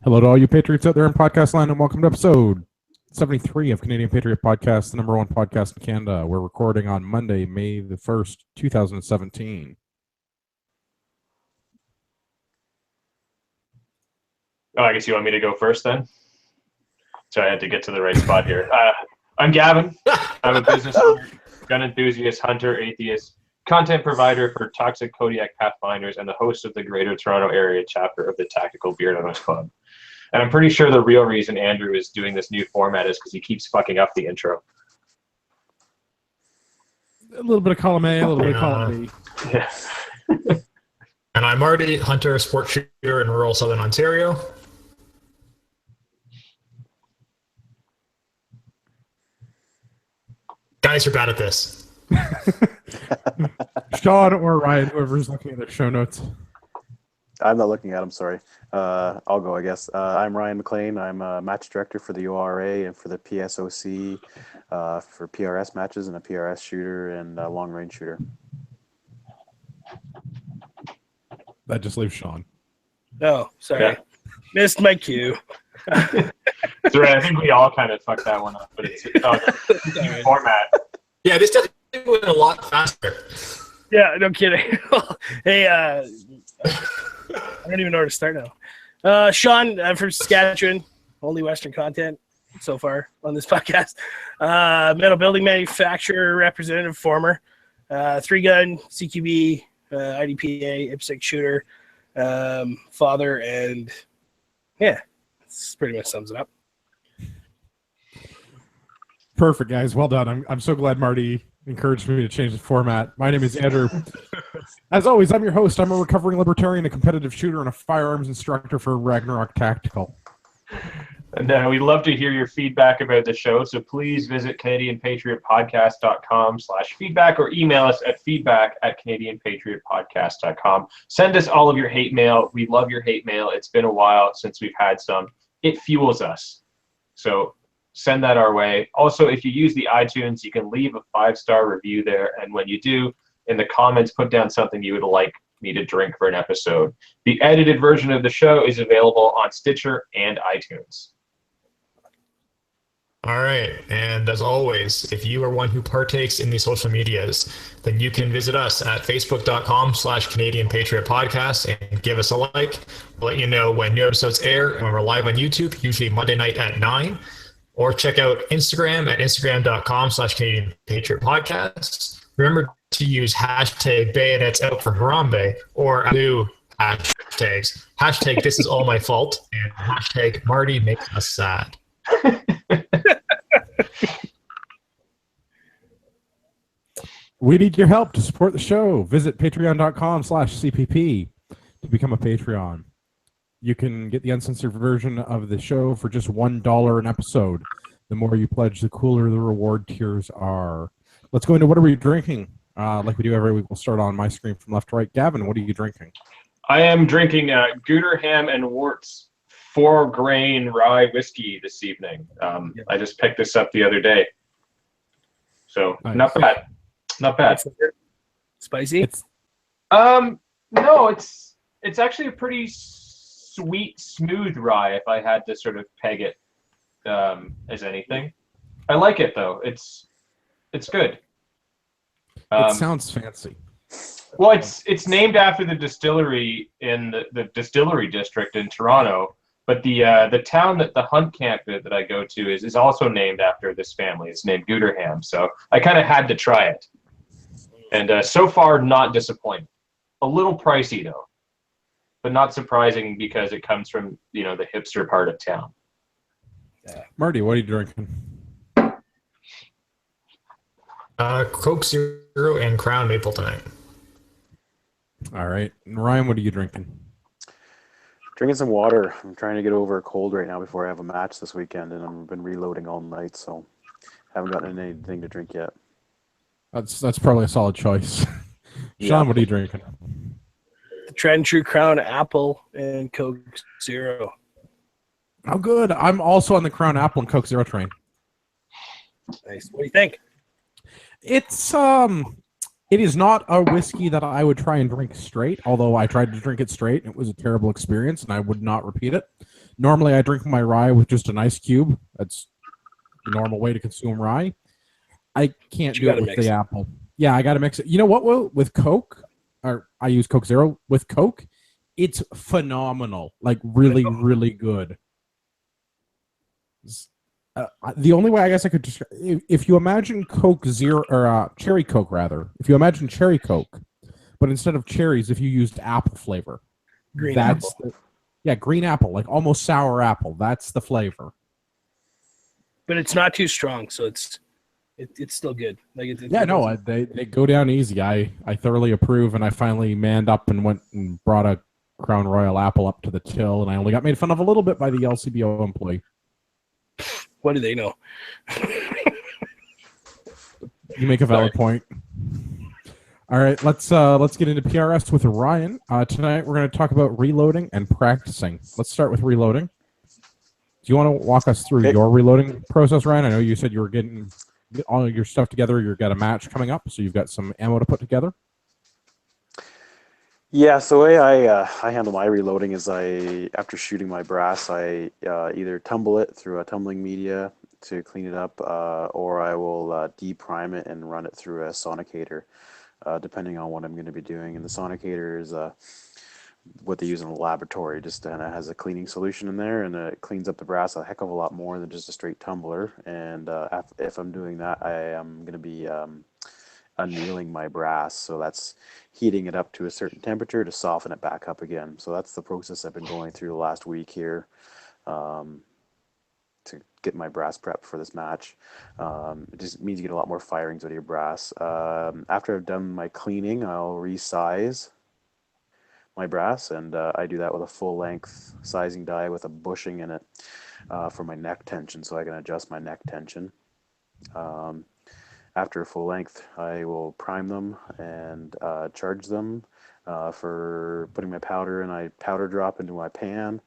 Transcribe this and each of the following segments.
Hello to all you Patriots out there in podcast land, and welcome to episode 73 of Canadian Patriot Podcast, the number one podcast in Canada. We're recording on Monday, May the 1st, 2017. Oh, I guess you want me to go first then? So I had to get to the right spot here. I'm Gavin. I'm a business owner, gun enthusiast, hunter, atheist, content provider for Toxic Kodiak Pathfinders, and the host of the Greater Toronto Area chapter of the Tactical Beard Owners Club. And I'm pretty sure the real reason Andrew is doing this new format is because he keeps fucking up the intro. A little bit of column A, a little bit of column B. Yeah. And I'm Marty, hunter, sport shooter in rural southern Ontario. Guys are bad at this. Sean or Ryan, whoever's looking at their show notes. I'm not looking at them, sorry. I'll go, I guess. I'm Ryan McLean. I'm a match director for the ORA and for the PSOC for PRS matches, and a PRS shooter and a long-range shooter. That just leaves Sean. Oh, sorry. Yeah. Missed my cue. It's right. I think we all kind of fucked that one up, but it's new format. Yeah, this definitely went a lot faster. Yeah, no kidding. Hey, I don't even know where to start now. Sean, I'm from Saskatchewan. Only Western content so far on this podcast. Metal building manufacturer representative, former. 3-gun, CQB, IDPA, IPSC shooter, father, and yeah, this pretty much sums it up. Perfect, guys. Well done. I'm so glad Marty encouraged me to change the format. My name is Andrew. As always, I'm your host. I'm a recovering libertarian, a competitive shooter, and a firearms instructor for Ragnarok Tactical. And we'd love to hear your feedback about the show, so please visit CanadianPatriotPodcast.com/feedback or email us at feedback@CanadianPatriotPodcast.com. Send us all of your hate mail. We love your hate mail. It's been a while since we've had some. It fuels us. So send that our way. Also, if you use the iTunes, you can leave a 5-star review there, and when you do, in the comments, put down something you would like me to drink for an episode. The edited version of the show is available on Stitcher and iTunes. All right, and as always, if you are one who partakes in these social medias, then you can visit us at facebook.com/Canadian Patriot Podcast and give us a like. We'll let you know when new episodes air and when we're live on YouTube, usually Monday night at 9. Or check out Instagram at instagram.com/Canadian Patriot Podcast. Remember to use hashtag bayonets out for Harambe, or new hashtags. Hashtag this is all my fault, and hashtag Marty makes us sad. We need your help to support the show. Visit patreon.com/CPP to become a Patreon. You can get the uncensored version of the show for just $1 an episode. The more you pledge, the cooler the reward tiers are. Let's go into what are we drinking? Like we do every week, we'll start on my screen from left to right. Gavin, what are you drinking? I am drinking Gouda Ham and Worts 4-grain rye whiskey this evening. I just picked this up the other day. So nice. Not bad. Not bad. Spicy? No, it's actually a pretty sweet, smooth rye, if I had to sort of peg it as anything. I like it though. It's good. It sounds fancy. Well, it's named after the distillery in the distillery district in Toronto, but the town that the hunt camp that I go to is also named after this family. It's named Gouda Ham, so I kind of had to try it, and so far not disappointed. A little pricey though, but not surprising because it comes from the hipster part of town. Marty, what are you drinking? Coke Zero and Crown Maple tonight. All right. And Ryan, what are you drinking? Drinking some water. I'm trying to get over a cold right now before I have a match this weekend, and I've been reloading all night, so haven't gotten anything to drink yet. That's probably a solid choice. Sean, what are you drinking? The Tried and True Crown Apple and Coke Zero. Oh, good. I'm also on the Crown Apple and Coke Zero train. Nice. What do you think? It is not a whiskey that I would try and drink straight, although I tried to drink it straight. It was a terrible experience, and I would not repeat it. Normally, I drink my rye with just an ice cube. That's the normal way to consume rye. I can't do it with the apple. Yeah, I got to mix it. You know what, Will? With Coke, or I use Coke Zero. With Coke, it's phenomenal. Like, really, really good. The only way I guess I could describe, if you imagine Coke Zero, or Cherry Coke, rather. If you imagine Cherry Coke, but instead of cherries, if you used apple flavor. Green apple. Green apple, like almost sour apple. That's the flavor. But it's not too strong, so it's still good. Like they go down easy. I thoroughly approve, and I finally manned up and went and brought a Crown Royal apple up to the till, and I only got made fun of a little bit by the LCBO employee. What do they know? You make a valid point. All right, let's get into PRS with Ryan. Tonight we're going to talk about reloading and practicing. Let's start with reloading. Do you want to walk us through your reloading process, Ryan? I know you said you were getting all your stuff together. You've got a match coming up, so you've got some ammo to put together. Yeah, so the way I handle my reloading is after shooting my brass, I either tumble it through a tumbling media to clean it up, or I will deprime it and run it through a sonicator. Depending on what I'm going to be doing. And the sonicator is what they use in the laboratory, just has a cleaning solution in there, and it cleans up the brass a heck of a lot more than just a straight tumbler. And if I'm doing that, I am going to be annealing my brass, so that's heating it up to a certain temperature to soften it back up again. So that's the process I've been going through the last week here. To get my brass prepped for this match. It just means you get a lot more firings out of your brass. After I've done my cleaning, I'll resize my brass, and I do that with a full-length sizing die with a bushing in it for my neck tension, so I can adjust my neck tension. After a full length, I will prime them and charge them for putting my powder, and I powder drop into my pan.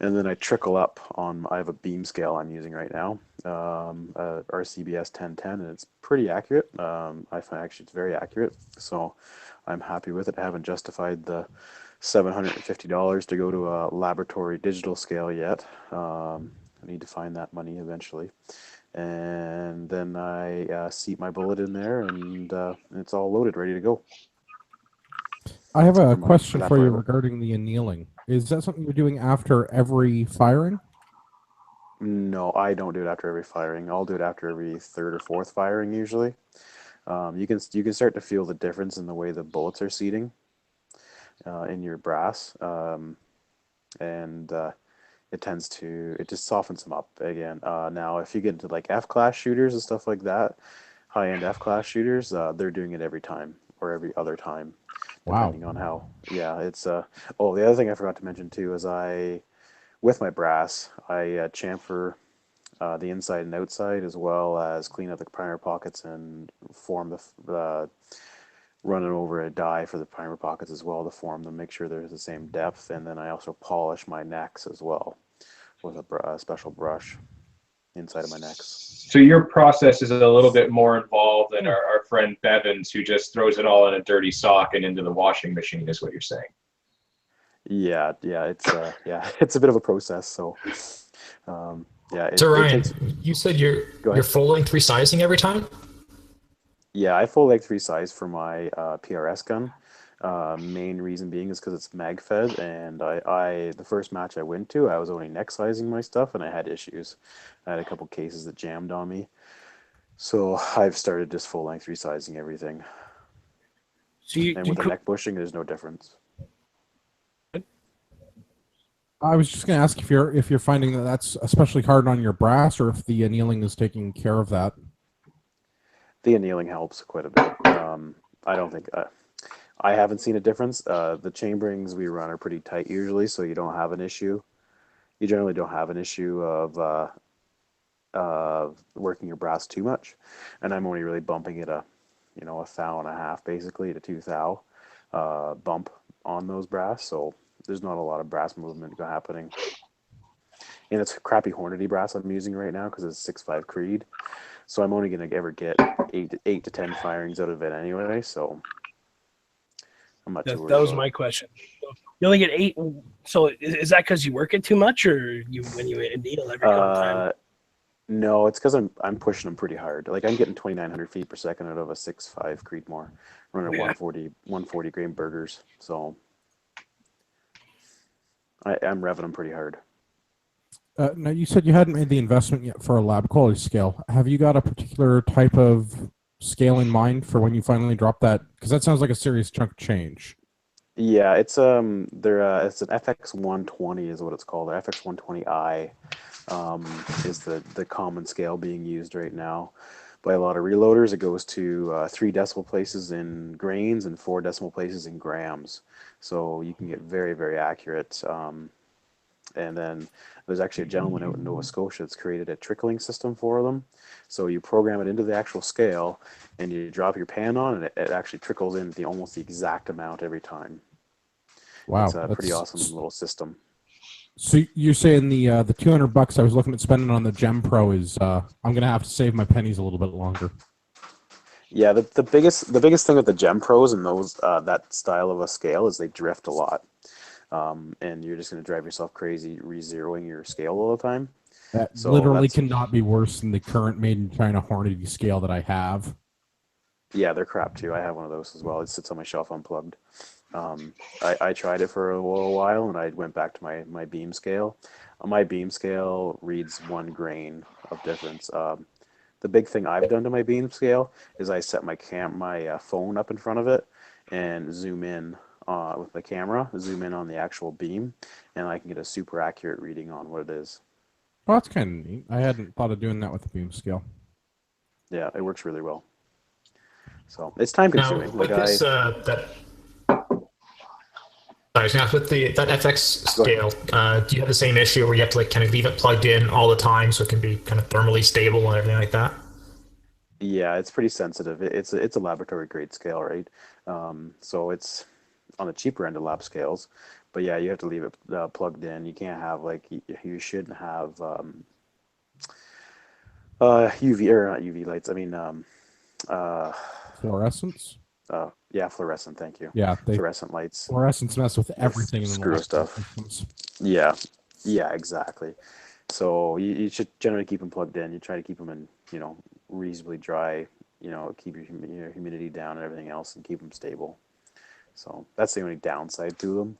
And then I trickle up on, I have a beam scale I'm using right now, RCBS 1010, and it's pretty accurate. I find actually it's very accurate, so I'm happy with it. I haven't justified the $750 to go to a laboratory digital scale yet. I need to find that money eventually. And then I seat my bullet in there, and it's all loaded, ready to go. I have a question for you regarding the annealing. Is that something you're doing after every firing? No, I don't do it after every firing. I'll do it after every third or fourth firing usually. You can start to feel the difference in the way the bullets are seating in your brass, and it just softens them up again. Now, if you get into like F-class shooters and stuff like that, high-end F-class shooters, they're doing it every time or every other time. Depending on how, it's the other thing I forgot to mention too is with my brass, I chamfer the inside and outside, as well as clean up the primer pockets and form run it over a die for the primer pockets as well to form them, make sure they're the same depth, and then I also polish my necks as well with a special brush inside of my necks. So your process is a little bit more involved than our friend Bevins, who just throws it all in a dirty sock and into the washing machine, is what you're saying. Yeah, it's a bit of a process. So, So Ryan, you said you're full length resizing every time? Yeah, I full length resize for my PRS gun. Main reason being is because it's mag fed, and the first match I went to, I was only neck sizing my stuff, and I had issues. I had a couple cases that jammed on me, so I've started just full length resizing everything. And with the neck bushing, there's no difference. I was just going to ask if you're finding that that's especially hard on your brass, or if the annealing is taking care of that. The annealing helps quite a bit. I don't think I haven't seen a difference. The chamberings we run are pretty tight usually, so you don't have an issue. You generally don't have an issue of working your brass too much, and I'm only really bumping it a thou and a half basically to 2 thou bump on those brass, so there's not a lot of brass movement happening. And it's crappy Hornady brass I'm using right now because it's 6.5 Creed, so I'm only going to ever get 8 to 10 firings out of it anyway, so I'm not too worried That was about my it. question. You only get 8. So is that because you work it too much, or when you needle every couple times? No, it's because I'm pushing them pretty hard. Like I'm getting 2,900 feet per second out of a 6.5 Creedmoor, running at Yeah. 140 grain burgers. So I'm revving them pretty hard. Now, you said you hadn't made the investment yet for a lab quality scale. Have you got a particular type of scale in mind for when you finally drop that? Because that sounds like a serious chunk of change. Yeah, it's it's an FX 120 is what it's called. The FX 120i is the common scale being used right now by a lot of reloaders. It goes to 3 decimal places in grains and 4 decimal places in grams, so you can get very, very accurate. And then there's actually a gentleman out in Nova Scotia that's created a trickling system for them. So you program it into the actual scale, and you drop your pan on, and it actually trickles in almost the exact amount every time. Wow, It's a pretty awesome little system. So you're saying the $200 I was looking at spending on the Gem Pro is I'm gonna have to save my pennies a little bit longer. Yeah, the biggest thing with the Gem Pros and those that style of a scale is they drift a lot. And you're just going to drive yourself crazy re-zeroing your scale all the time. That So literally that's, cannot be worse than the current made in China Hornady scale that I have. yeah, they're crap too. I have one of those as well. It sits on my shelf unplugged. I tried it for a little while, and I went back to my beam scale. My beam scale reads 1 grain of difference. The big thing I've done to my beam scale is I set my phone up in front of it and zoom in with the camera, zoom in on the actual beam, and I can get a super accurate reading on what it is. Oh, that's kind of neat. I hadn't thought of doing that with the beam scale. Yeah, it works really well. So it's time consuming. Now, with this, with that FX scale, do you have the same issue where you have to kind of leave it plugged in all the time so it can be kind of thermally stable and everything like that? Yeah, it's pretty sensitive. It's a laboratory grade scale, right? So it's on the cheaper end of lab scales, but yeah, you have to leave it plugged in. You can't have you shouldn't have UV or not UV lights. I mean Fluorescence? Yeah, fluorescent. Thank you. Yeah, Fluorescent lights. Fluorescence mess with everything in the screw stuff. systems. Yeah, exactly. So you should generally keep them plugged in. You try to keep them in, reasonably dry. Keep your humidity down and everything else, and keep them stable. So that's the only downside to them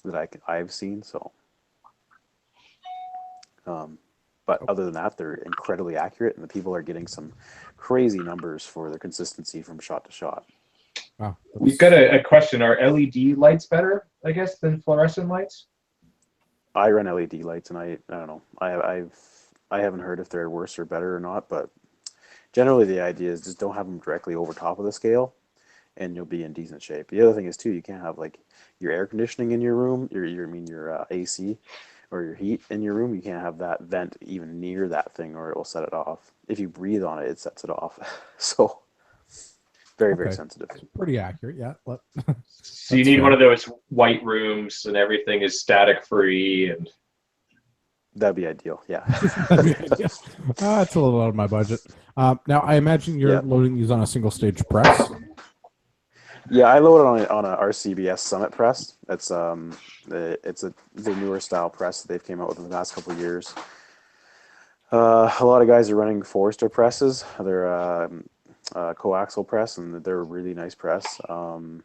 that I've seen. So, but other than that, they're incredibly accurate, and the people are getting some crazy numbers for their consistency from shot to shot. Wow, We've got a question. Are LED lights better, I guess, than fluorescent lights? I run LED lights, and I don't know. I haven't heard if they're worse or better or not, but generally the idea is just don't have them directly over top of the scale, and you'll be in decent shape. The other thing is too, you can't have your air conditioning in your room, your AC or your heat in your room. You can't have that vent even near that thing, or it will set it off. If you breathe on it, it sets it off. So very sensitive. It's pretty accurate, yeah. So you need one of those white rooms and everything is static free, and that'd be ideal. Yeah. That's a little out of my budget. Now I imagine you're loading these on a single stage press. Yeah, I load it on a RCBS Summit press. It's the newer style press that they've came out with in the last couple of years. A lot of guys are running Forester presses. They're coaxial press, and they're a really nice press. And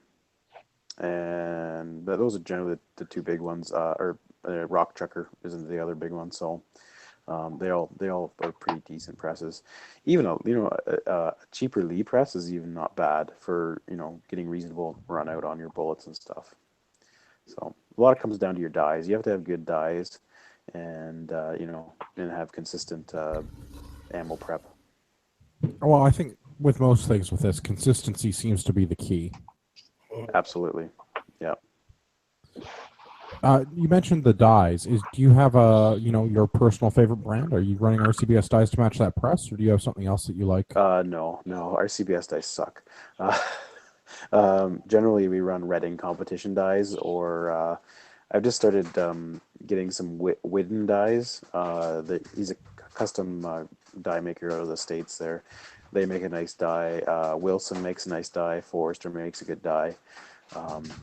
those are generally the 2 big ones. Or Rock Chucker isn't the other big one. So they all are pretty decent presses. Even a cheaper Lee press is even not bad for getting reasonable run out on your bullets and stuff. So a lot comes down to your dies. You have to have good dies, and and have consistent ammo prep. Well, I think with most things with this, consistency seems to be the key. Absolutely, yeah. You mentioned the dies. Do you have your personal favorite brand? Are you running RCBS dies to match that press, or do you have something else that you like? No, RCBS dies suck. Generally, we run Redding competition dies, or I've just started getting some Widden dies. He's a custom die maker out of the States there. They make a nice die. Wilson makes a nice die. Forester makes a good die.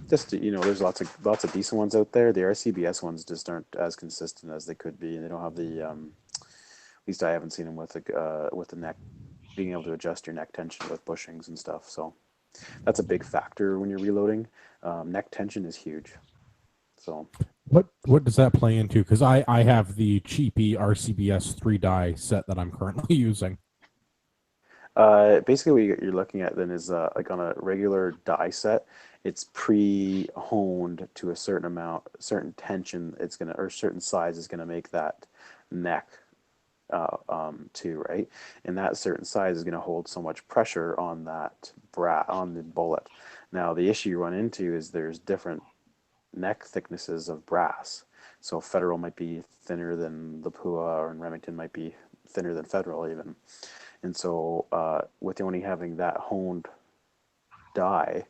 There's lots of decent ones out there. The RCBS ones just aren't as consistent as they could be, and they don't have the at least I haven't seen them with the neck, being able to adjust your neck tension with bushings and stuff. So that's a big factor when you're reloading. Neck tension is huge. So what does that play into? Because I have the cheapy RCBS 3-die set that I'm currently using. basically what you're looking at then is like on a regular die set, it's pre-honed to a certain amount, certain tension or certain size is gonna make that neck too, right? And that certain size is going to hold so much pressure on that on the bullet. Now, the issue you run into is there's different neck thicknesses of brass. So Federal might be thinner than Lapua, or Remington might be thinner than Federal even. And so with only having that honed die,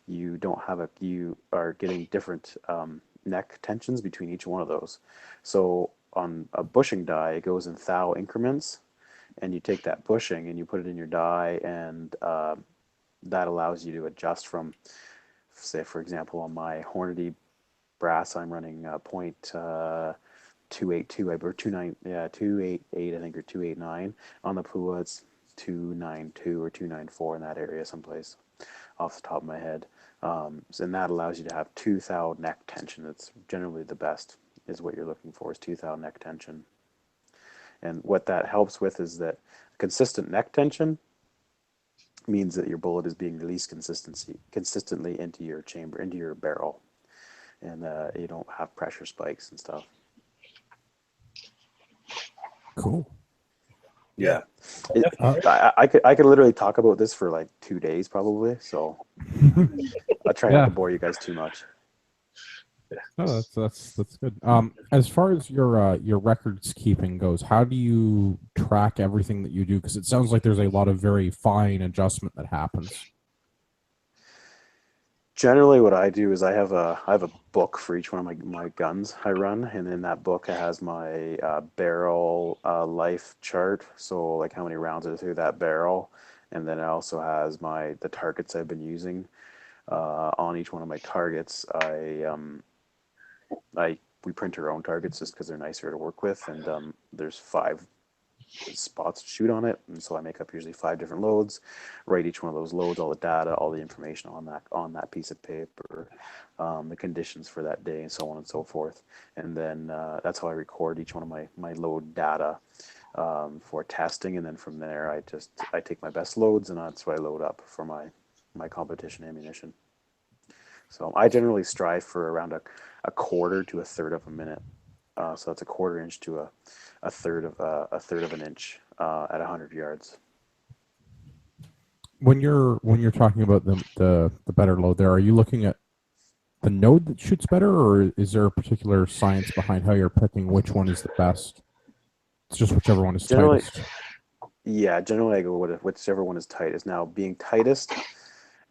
you are getting different neck tensions between each one of those. So on a bushing die, it goes in thou increments, and you take that bushing and you put it in your die, and that allows you to adjust from, say, for example, on my Hornady brass, I'm running point 282, or 288, I think, or 289. On the Pua, it's 292 or 294 in that area someplace, off the top of my head. And that allows you to have 2 thou neck tension. That's generally the best, is what you're looking for, is 2 thou neck tension. And what that helps with is that consistent neck tension means that your bullet is being released consistently into your chamber, into your barrel, and you don't have pressure spikes and stuff. Cool. Yeah. I could literally talk about this for like 2 days probably, so I'll try not to bore you guys too much. Oh, that's good. As far as your records keeping goes, how do you track everything that you do? Because it sounds like there's a lot of very fine adjustment that happens. Generally, what I do is I have a book for each one of my guns I run, and in that book it has my barrel life chart. So like how many rounds are through that barrel, and then it also has the targets I've been using. On each one of my targets, we print our own targets just because they're nicer to work with, and there's 5 spots to shoot on it, and so I make up usually 5 different loads, write each one of those loads, all the data, all the information on that piece of paper, the conditions for that day, and so on and so forth. And then that's how I record each one of my load data for testing, and then from there I take my best loads, and that's what I load up for my competition ammunition. So I generally strive for around a quarter to a third of a minute. So that's a quarter inch to a third of an inch at 100 yards. When you're talking about the better load there, are you looking at the node that shoots better, or is there a particular science behind how you're picking which one is the best? It's just whichever one is tightest. Yeah, generally I go with whichever one is tightest. Now, being tightest,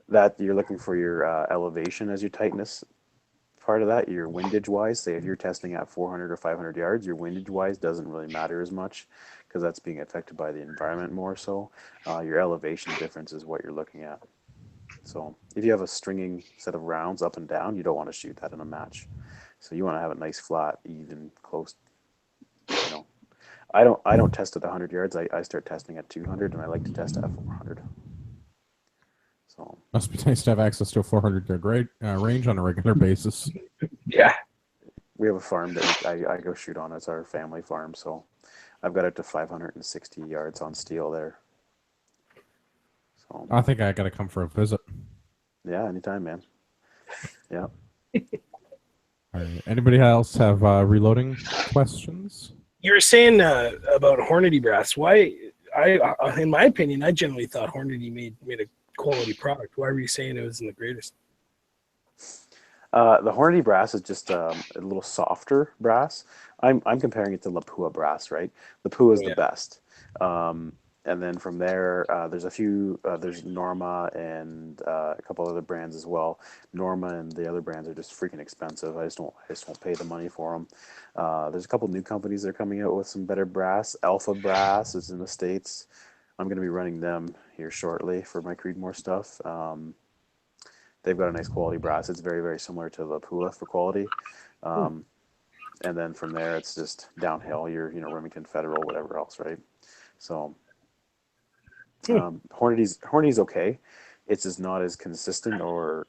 that you're looking for your elevation as your tightness part of that, your windage wise. Say if you're testing at 400 or 500 yards, your windage wise doesn't really matter as much, because that's being affected by the environment more so. Your elevation difference is what you're looking at. So if you have a stringing set of rounds up and down, you don't want to shoot that in a match. So you want to have it nice, flat, even, close. I don't test at 100 yards. I start testing at 200, and I like to test at 400. So must be nice to have access to a 400-yard range on a regular basis. Yeah. We have a farm that I go shoot on. It's our family farm, so I've got up to 560 yards on steel there. So I think I got to come for a visit. Yeah, anytime, man. Yeah. All right. Anybody else have reloading questions? You were saying about Hornady brass. Why? In my opinion, I generally thought Hornady made a quality product. Why were you saying it wasn't the greatest? The Hornady brass is just a little softer brass. I'm comparing it to Lapua brass, right? Lapua is the best. And then from there, there's a few. There's Norma and a couple other brands as well. Norma and the other brands are just freaking expensive. I just won't pay the money for them. There's a couple new companies that are coming out with some better brass. Alpha Brass is in the States. I'm going to be running them here shortly for my Creedmoor stuff. they've got a nice quality brass. It's very, very similar to Lapua for quality. And then from there, it's just downhill. You're, Remington Federal, whatever else, right? So Hornady's okay. It's just not as consistent, or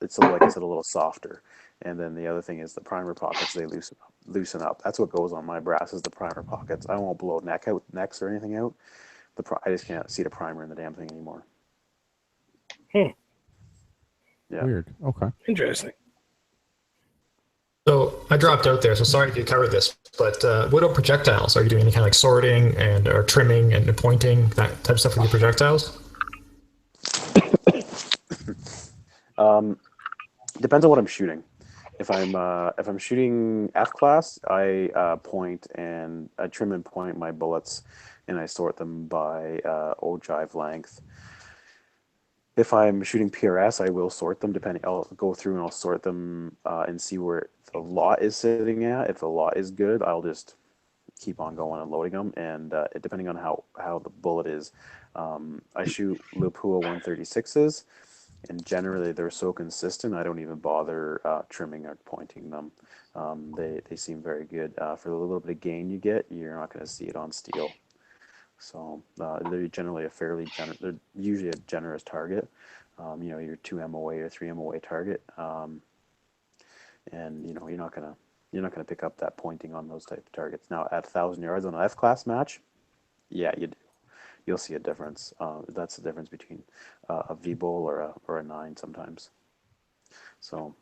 it's, like I said, a little softer. And then the other thing is the primer pockets, they loosen up. That's what goes on my brass, is the primer pockets. I won't blow necks or anything out. I just can't see the primer in the damn thing anymore. Yeah. Weird. Okay. Interesting. So I dropped out there, so sorry if you covered this, but what about projectiles? Are you doing any kind of like sorting or trimming and pointing, that type of stuff with your projectiles? Depends on what I'm shooting. If I'm shooting F class, I point and I trim and point my bullets, and I sort them by ogive length. If I'm shooting PRS, I will sort them I'll go through and I'll sort them and see where the lot is sitting at. If the lot is good, I'll just keep on going and loading them. And depending on how the bullet is, I shoot Lapua 136s, and generally they're so consistent, I don't even bother trimming or pointing them. They seem very good. For the little bit of gain you get, you're not going to see it on steel. So they're generally they're usually a generous target. Your 2 MOA or 3 MOA target, and you're not gonna pick up that pointing on those type of targets. Now at 1,000 yards on an F class match, yeah, you'll see a difference. That's the difference between a V-Bull or a 9 sometimes. So.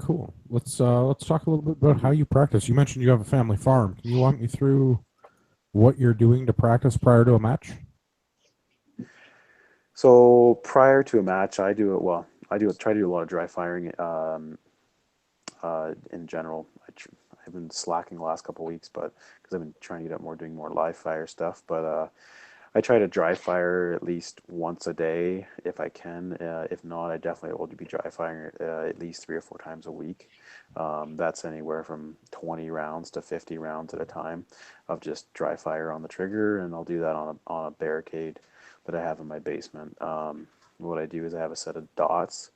Cool. Let's talk a little bit about how you practice. You mentioned you have a family farm. Can you walk me through what you're doing to practice prior to a match? So prior to a match, I try to do a lot of dry firing. In general, I've been slacking the last couple of weeks, but because I've been trying to get up doing more live fire stuff. But I try to dry fire at least once a day if I can. If not, I definitely will be dry firing at least 3 or 4 times a week. That's anywhere from 20 rounds to 50 rounds at a time of just dry fire on the trigger, and I'll do that on a barricade that I have in my basement. What I do is I have a set of dots,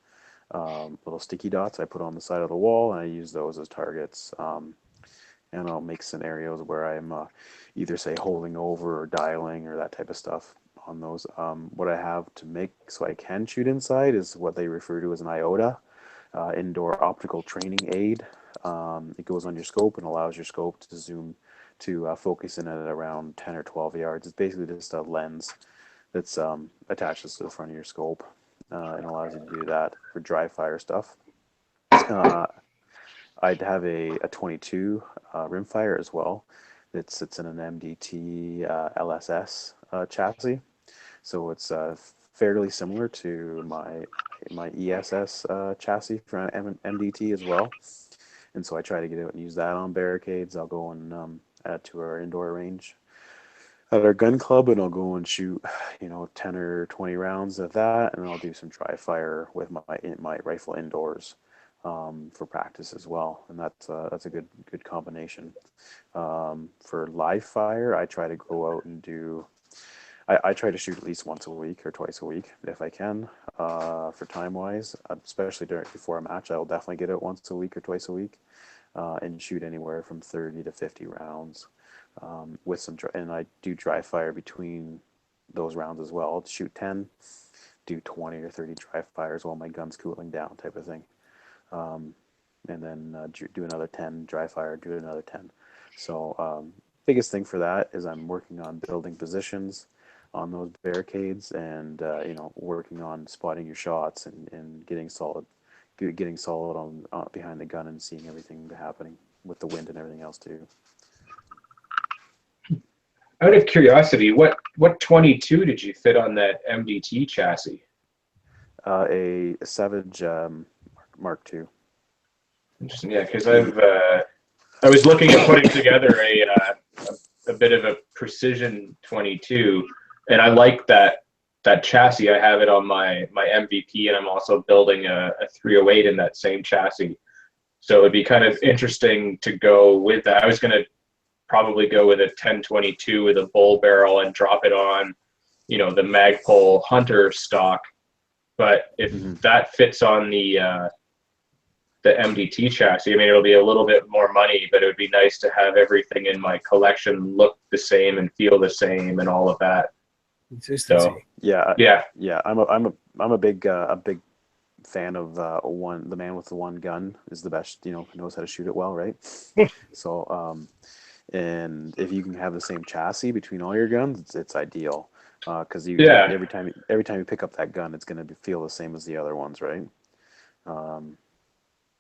little sticky dots I put on the side of the wall, and I use those as targets. And I'll make scenarios where I'm either say holding over or dialing or that type of stuff on those. What I have to make so I can shoot inside is what they refer to as an IOTA, indoor optical training aid. It goes on your scope and allows your scope to zoom to focus in at around 10 or 12 yards. It's basically just a lens that's attaches to the front of your scope and allows you to do that for dry fire stuff. I'd have a 22 rimfire as well. It sits in an MDT LSS chassis, so it's fairly similar to my ESS chassis for MDT as well. And so I try to get out and use that on barricades. I'll go and add to our indoor range at our gun club, and I'll go and shoot 10 or 20 rounds of that, and I'll do some dry fire with my rifle indoors for practice as well, and that's a good combination. For live fire, I try to go out and I try to shoot at least once a week or twice a week if I can. For time wise, especially before a match, I'll definitely get out once a week or twice a week and shoot anywhere from 30 to 50 rounds with some and I do dry fire between those rounds as well. I'll shoot 10, do 20 or 30 dry fires while my gun's cooling down, type of thing. And then do another 10 dry fire, do another 10. So biggest thing for that is I'm working on building positions on those barricades, and working on spotting your shots and getting solid on behind the gun and seeing everything happening with the wind and everything else too. Out of curiosity, what 22 did you fit on that MDT chassis? A Savage Mark II. Interesting, yeah, because I was looking at putting together a bit of a precision 22, and I like that chassis. I have it on my MVP, and I'm also building a 308 in that same chassis. So it'd be kind of interesting to go with that. I was going to probably go with a 1022 with a bull barrel and drop it on the Magpul Hunter stock. But if that fits on the MDT chassis, I mean, it'll be a little bit more money, but it would be nice to have everything in my collection look the same and feel the same and all of that. Consistency. So, Yeah. yeah. I'm a big fan of the man with the one gun is the best. Knows how to shoot it well, right? So, and if you can have the same chassis between all your guns, it's ideal. Because every time you pick up that gun, it's going to feel the same as the other ones, right?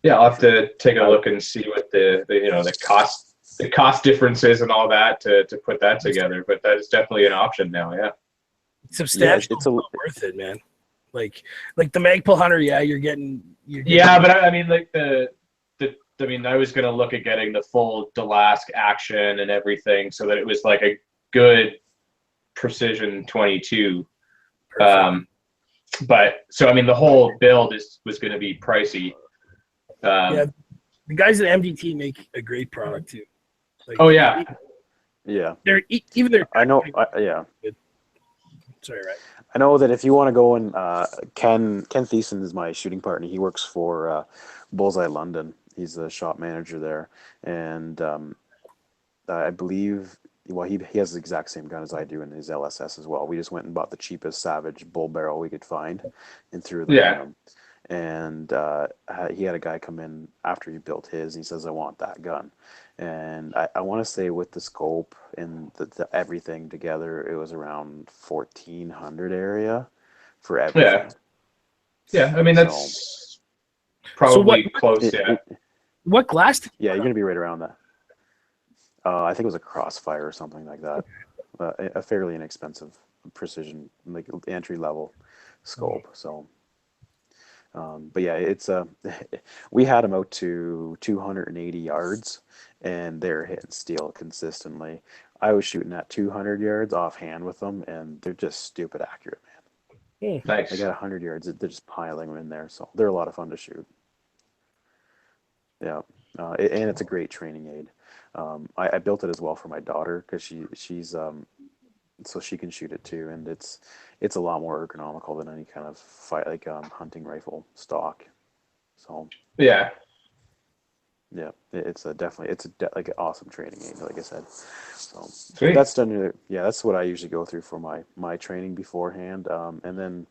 Yeah, I'll have to take a look and see what the cost differences and all that to put that together. But that is definitely an option now. Yeah, Substantial, it's worth it, man. Like the Magpul Hunter, you're getting. Yeah, but I mean, like I was gonna look at getting the full Delask action and everything, so that it was like a good precision 22. But so I mean, the whole build was going to be pricey. The guys at MDT make a great product too. Oh yeah, They're I know. Sorry, right? I know that if you want to go and Ken Thiessen is my shooting partner. He works for Bullseye London. He's the shop manager there, and I believe. Well, he has the exact same gun as I do in his LSS as well. We just went and bought the cheapest Savage bull barrel we could find and threw them in them. And he had a guy come in after he built his. And he says, "I want that gun." And I want to say with the scope and the everything together, it was around 1,400 area for everything. Yeah. I mean, that's probably close. What glass? Yeah, you're gonna be right around that. I think it was a Crossfire or something like that. A fairly inexpensive precision, like entry level scope. So, but yeah, it's we had them out to 280 yards, and they're hitting steel consistently. I was shooting at 200 yards offhand with them, and they're just stupid accurate, man. Nice. They got 100 yards. They're just piling them in there, so they're a lot of fun to shoot. Yeah, and it's a great training aid. I built it as well for my daughter because she's so she can shoot it too, and it's a lot more ergonomical than any kind of hunting rifle stock. So yeah, it's definitely like an awesome training aid, like I said. So sweet. That's done. Yeah, that's what I usually go through for my training beforehand, and then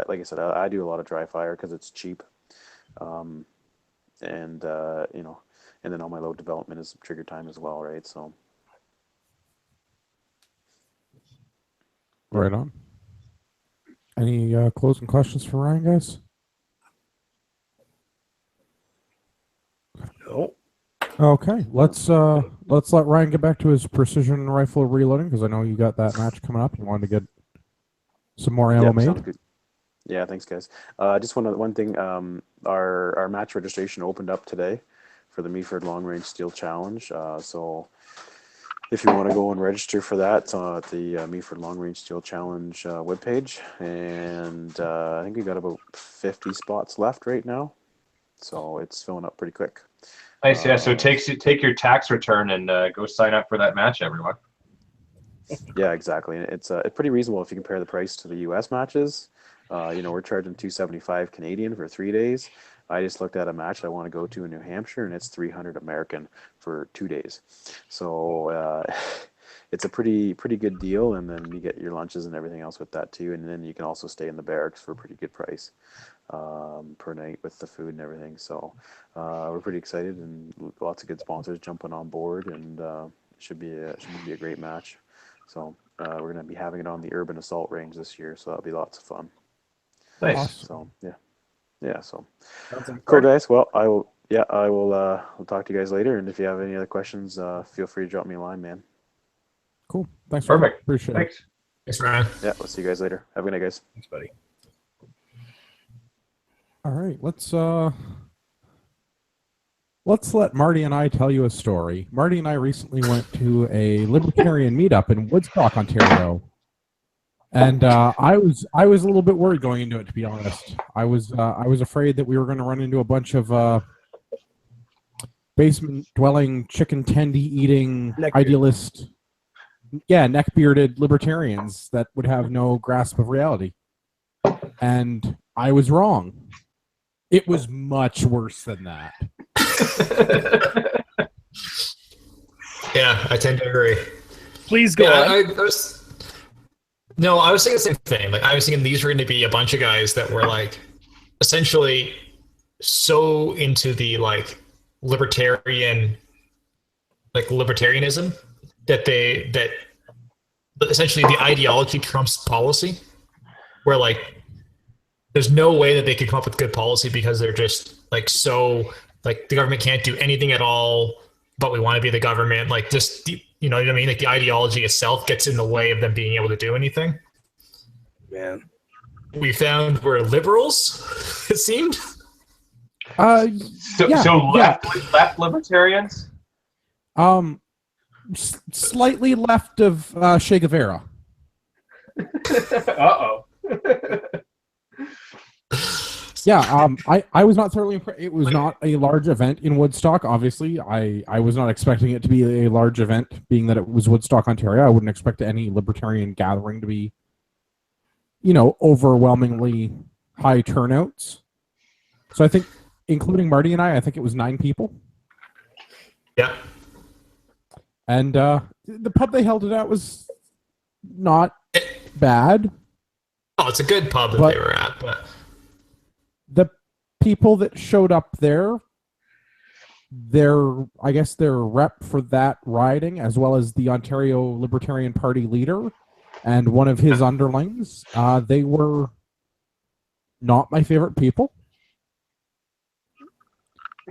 like I said, I do a lot of dry fire because it's cheap, and then all my load development is trigger time as well, right? So. Right on. Any closing questions for Ryan, guys? No. Okay, let's let Ryan get back to his precision rifle reloading because I know you got that match coming up. You wanted to get some more ammo made. Good. Yeah, thanks, guys. Just one thing. Our match registration opened up today for the Meaford Long Range Steel Challenge. So if you want to go and register for that, it's at the Meaford Long Range Steel Challenge webpage. And I think we got about 50 spots left right now. So it's filling up pretty quick. Nice, yeah. So take your tax return and go sign up for that match, everyone. Yeah, exactly. It's pretty reasonable if you compare the price to the U.S. matches. We're charging $275 Canadian for 3 days. I just looked at a match I want to go to in New Hampshire, and it's $300 American for 2 days. So it's a pretty good deal, and then you get your lunches and everything else with that too. And then you can also stay in the barracks for a pretty good price per night with the food and everything. So we're pretty excited, and lots of good sponsors jumping on board, and it should be a great match. So we're going to be having it on the Urban Assault Range this year, so that'll be lots of fun. Nice. So yeah. So cool, guys. Well, I will I'll talk to you guys later, and if you have any other questions, feel free to drop me a line, man. Cool. Thanks. Perfect. Appreciate it. Thanks, Ryan. Yeah, we'll see you guys later. Have a good night, guys. Thanks, buddy. All right, let's let Marty and I tell you a story. Marty and I recently went to a Libertarian meetup in Woodstock, Ontario. And I was a little bit worried going into it, to be honest. I was afraid that we were going to run into a bunch of basement dwelling, chicken tendy eating idealist neck-bearded libertarians that would have no grasp of reality. And I was wrong. It was much worse than that. Yeah, I tend to agree. Please go on. I was thinking the same thing. Like, I was thinking these were going to be a bunch of guys that were like essentially so into the like libertarianism that essentially the ideology trumps policy, where like there's no way that they could come up with good policy because they're just like so like the government can't do anything at all, but we want to be the government. Like, just, you know what I mean? Like, the ideology itself gets in the way of them being able to do anything. Man, We found we're liberals, it seemed. So left libertarians? Slightly left of Che Guevara. Uh-oh. Yeah, I was not thoroughly impressed. It was not a large event in Woodstock, obviously. I was not expecting it to be a large event, being that it was Woodstock, Ontario. I wouldn't expect any libertarian gathering to be, overwhelmingly high turnouts. So I think, including Marty and I think it was 9 people. Yeah. And the pub they held it at was not bad. Oh, it's a good pub that they were at, but the people that showed up there, their rep for that riding, as well as the Ontario Libertarian Party leader and one of his underlings, they were not my favorite people.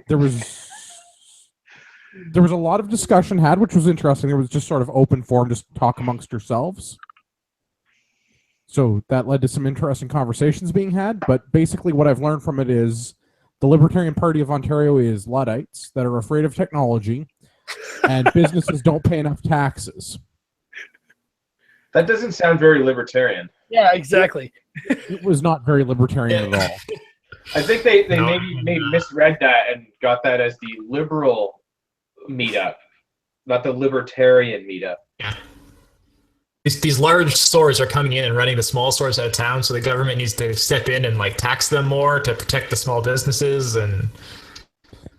There was a lot of discussion had, which was interesting. There was just sort of open forum, just talk amongst yourselves. So that led to some interesting conversations being had. But basically what I've learned from it is the Libertarian Party of Ontario is Luddites that are afraid of technology, and businesses don't pay enough taxes. That doesn't sound very libertarian. Yeah, exactly. It was not very libertarian at all. I think they maybe misread that and got that as the liberal meetup, not the libertarian meetup. yeah. These large stores are coming in and running the small stores out of town, so the government needs to step in and like tax them more to protect the small businesses. And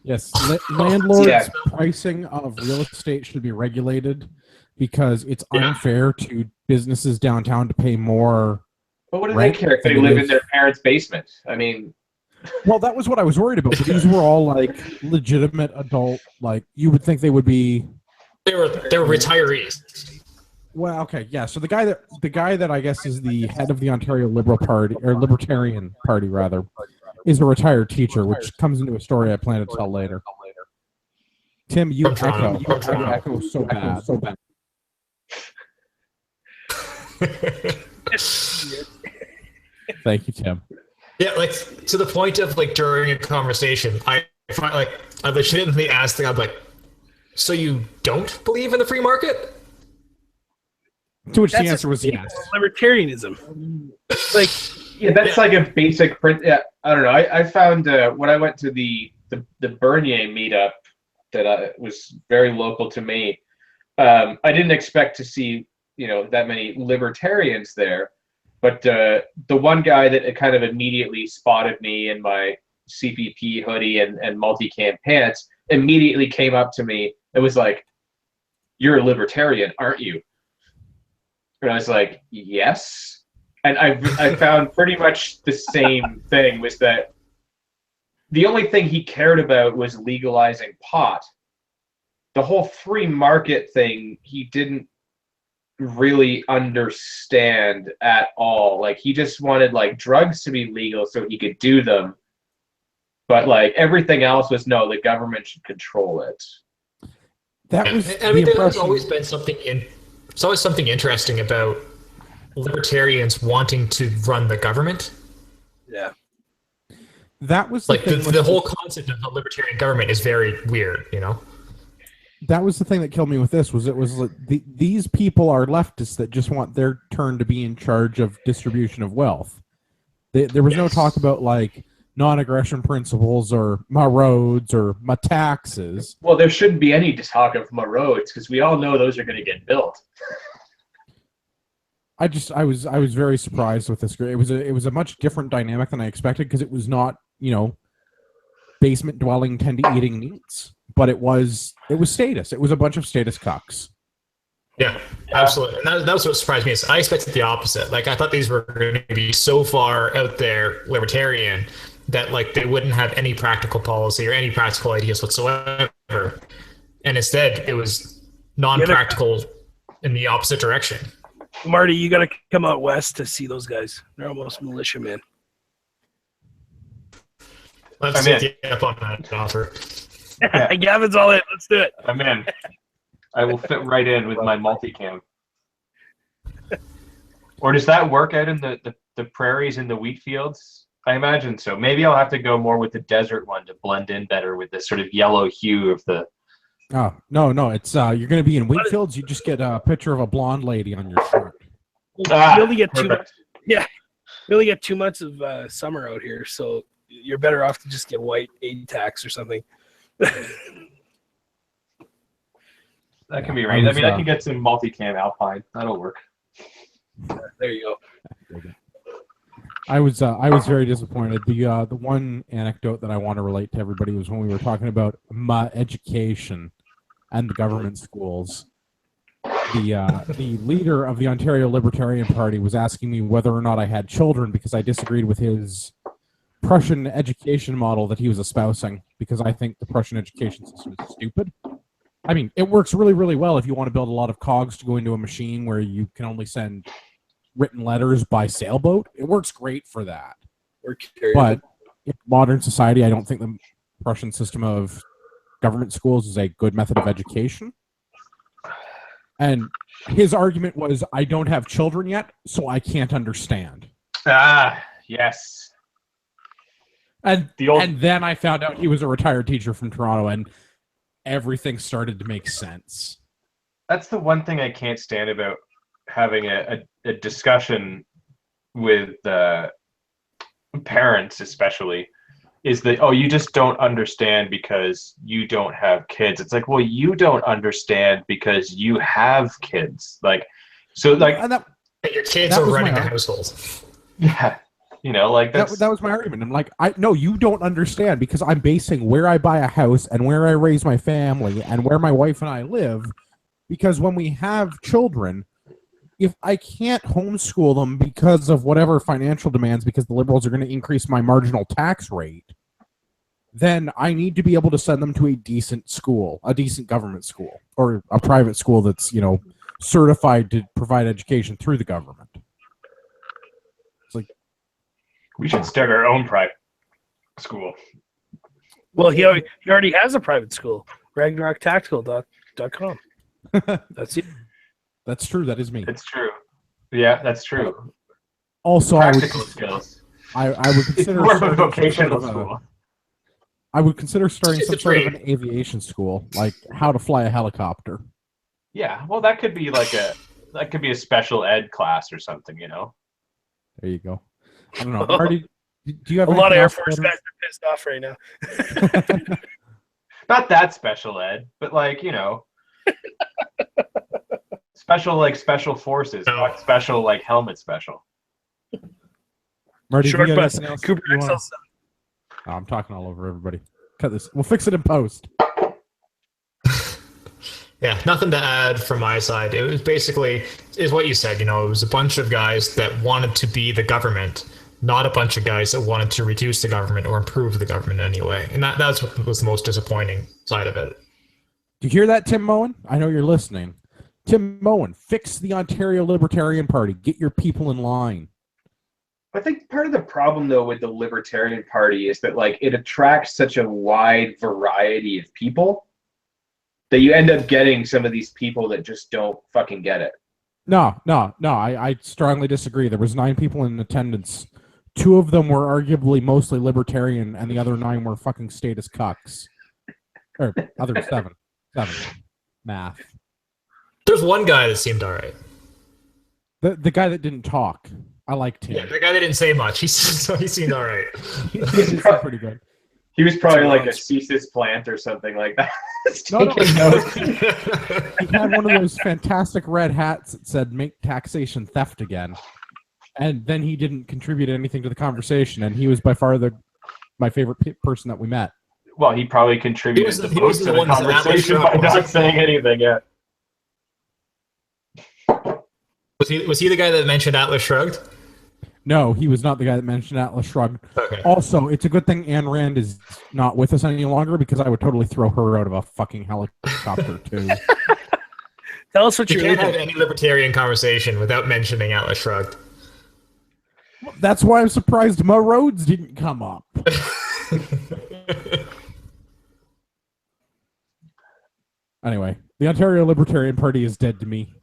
yes, landlords' Yeah. pricing of real estate should be regulated because it's unfair to businesses downtown to pay more. But what do Right. they care if they live in their parents' basement? I mean, Well, that was what I was worried about. But these were all like legitimate adult. Like you would think they would be. they were retirees. Well, okay, yeah. So the guy that I guess is the head of the Ontario Liberal Party, or Libertarian Party rather, is a retired teacher, which comes into a story I plan to tell later. Tim, you echo so bad. Thank you, Tim. Yeah, like to the point of like during a conversation, I legitimately asked the guy, like, so you don't believe in the free market? To which That's the answer was a yes. Libertarianism. Like, yeah, that's like a basic print. Yeah, I don't know. I found when I went to the Bernier meetup that was very local to me. I didn't expect to see that many libertarians there, but the one guy that kind of immediately spotted me in my CPP hoodie and multicam pants immediately came up to me. It was like, "You're a libertarian, aren't you?" And I was like, "Yes." And I found pretty much the same thing, was that the only thing he cared about was legalizing pot. The whole free market thing, he didn't really understand at all. Like, he just wanted like drugs to be legal so he could do them. But like everything else was, no, the government should control it. That was I mean, there's always been something it's always something interesting about libertarians wanting to run the government. yeah. That was the Like thing the whole concept of a libertarian government is very weird, That was the thing that killed me with this. Was like these people are leftists that just want their turn to be in charge of distribution of wealth. There was no talk about like non-aggression principles or my roads or my taxes. Well, there shouldn't be any talk of my roads because we all know those are going to get built. I was very surprised with this. It was a much different dynamic than I expected because it was not, basement dwelling tend to eating neats, but it was status. It was a bunch of status cucks. Yeah, absolutely. And that was what surprised me. Is I expected the opposite. Like I thought these were going to be so far out there libertarian that like they wouldn't have any practical policy or any practical ideas whatsoever. And instead it was non-practical in the opposite direction. Marty, you got to come out west to see those guys. They're almost militiamen. Let's take you up on that offer. Yeah. Gavin's all in. Let's do it. I'm in. I will fit right in with my multicam. Or does that work out in the prairies and the wheat fields? I imagine so. Maybe I'll have to go more with the desert one to blend in better with this sort of yellow hue of the... Oh, no. It's you're going to be in wheat fields. You just get a picture of a blonde lady on your shirt. You only get 2 months. Yeah, you only get 2 months of summer out here, so you're better off to just get white ATAX or something. That can be right. I mean, I can get some multicam Alpine. That'll work. There you go. I was very disappointed. The one anecdote that I want to relate to everybody was when we were talking about my education and the government schools. The leader of the Ontario Libertarian Party was asking me whether or not I had children because I disagreed with his Prussian education model that he was espousing because I think the Prussian education system is stupid. I mean, it works really, really well if you want to build a lot of cogs to go into a machine where you can only send written letters by sailboat. It works great for that. But in modern society, I don't think the Prussian system of government schools is a good method of education. And his argument was, I don't have children yet, so I can't understand. Ah, yes. And then I found out he was a retired teacher from Toronto, and everything started to make sense. That's the one thing I can't stand about having a discussion with parents, especially, is that, oh, you just don't understand because you don't have kids. It's like, well, you don't understand because you have kids. Like, so like your kids are running the household. Yeah. Like that was my argument. I'm like, no, you don't understand because I'm basing where I buy a house and where I raise my family and where my wife and I live. Because when we have children, if I can't homeschool them because of whatever financial demands, because the Liberals are going to increase my marginal tax rate, then I need to be able to send them to a decent school, a decent government school, or a private school that's, certified to provide education through the government. It's like, we should start our own private school. Well, he already has a private school, RagnarokTactical.com. That's it. That's true. That is me. It's true. Yeah, that's true. Also, practical skills. I would consider more of a vocational school. I would consider starting some sort of an aviation school, like how to fly a helicopter. Yeah, well, that could be a special ed class or something, There you go. I don't know. Marty, do you have a lot of Air Force guys are pissed off right now? Not that special ed, but special forces, not special helmet special. Marty, short bus, Cooper XL. Oh, I'm talking all over everybody. Cut this. We'll fix it in post. Yeah, nothing to add from my side. It was basically, is what you said, it was a bunch of guys that wanted to be the government, not a bunch of guys that wanted to reduce the government or improve the government anyway. And that's what was the most disappointing side of it. Do you hear that, Tim Moen? I know you're listening. Tim Moen, fix the Ontario Libertarian Party. Get your people in line. I think part of the problem, though, with the Libertarian Party is that, it attracts such a wide variety of people that you end up getting some of these people that just don't fucking get it. No. I strongly disagree. There was 9 people in attendance. 2 of them were arguably mostly libertarian, and the other 9 were fucking status cucks. Or other 7. 7. Math. There's one guy that seemed all right. The guy that didn't talk. I like Tim. Yeah, the guy that didn't say much. He seemed all right. He did seem pretty good. He was probably like a CSIS plant or something like that. No. Taking notes. He had one of those fantastic red hats that said "Make taxation theft again," and then he didn't contribute anything to the conversation. And he was by far my favorite person that we met. Well, he probably contributed He was to the the one that conversation Atlas by Shrugged, not saying anything yet. Was he the guy that mentioned Atlas Shrugged? No, he was not the guy that mentioned Atlas Shrugged. Okay. Also, it's a good thing Ayn Rand is not with us any longer because I would totally throw her out of a fucking helicopter too. Tell us what You you're can't have reading. any libertarian conversation without mentioning Atlas Shrugged. That's why I'm surprised Mo Rhodes didn't come up. Anyway, the Ontario Libertarian Party is dead to me.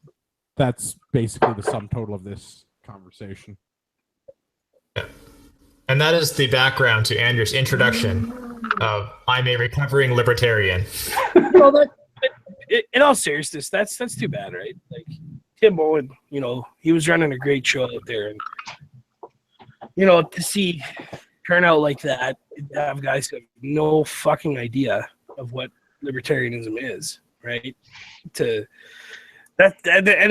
That's basically the sum total of this conversation. And that is the background to Andrew's introduction of I'm a recovering libertarian. Well, in all seriousness, that's too bad, right? Like Tim Owen, he was running a great show out there, and to see turnout like that, to have guys who have no fucking idea of what libertarianism is, right? And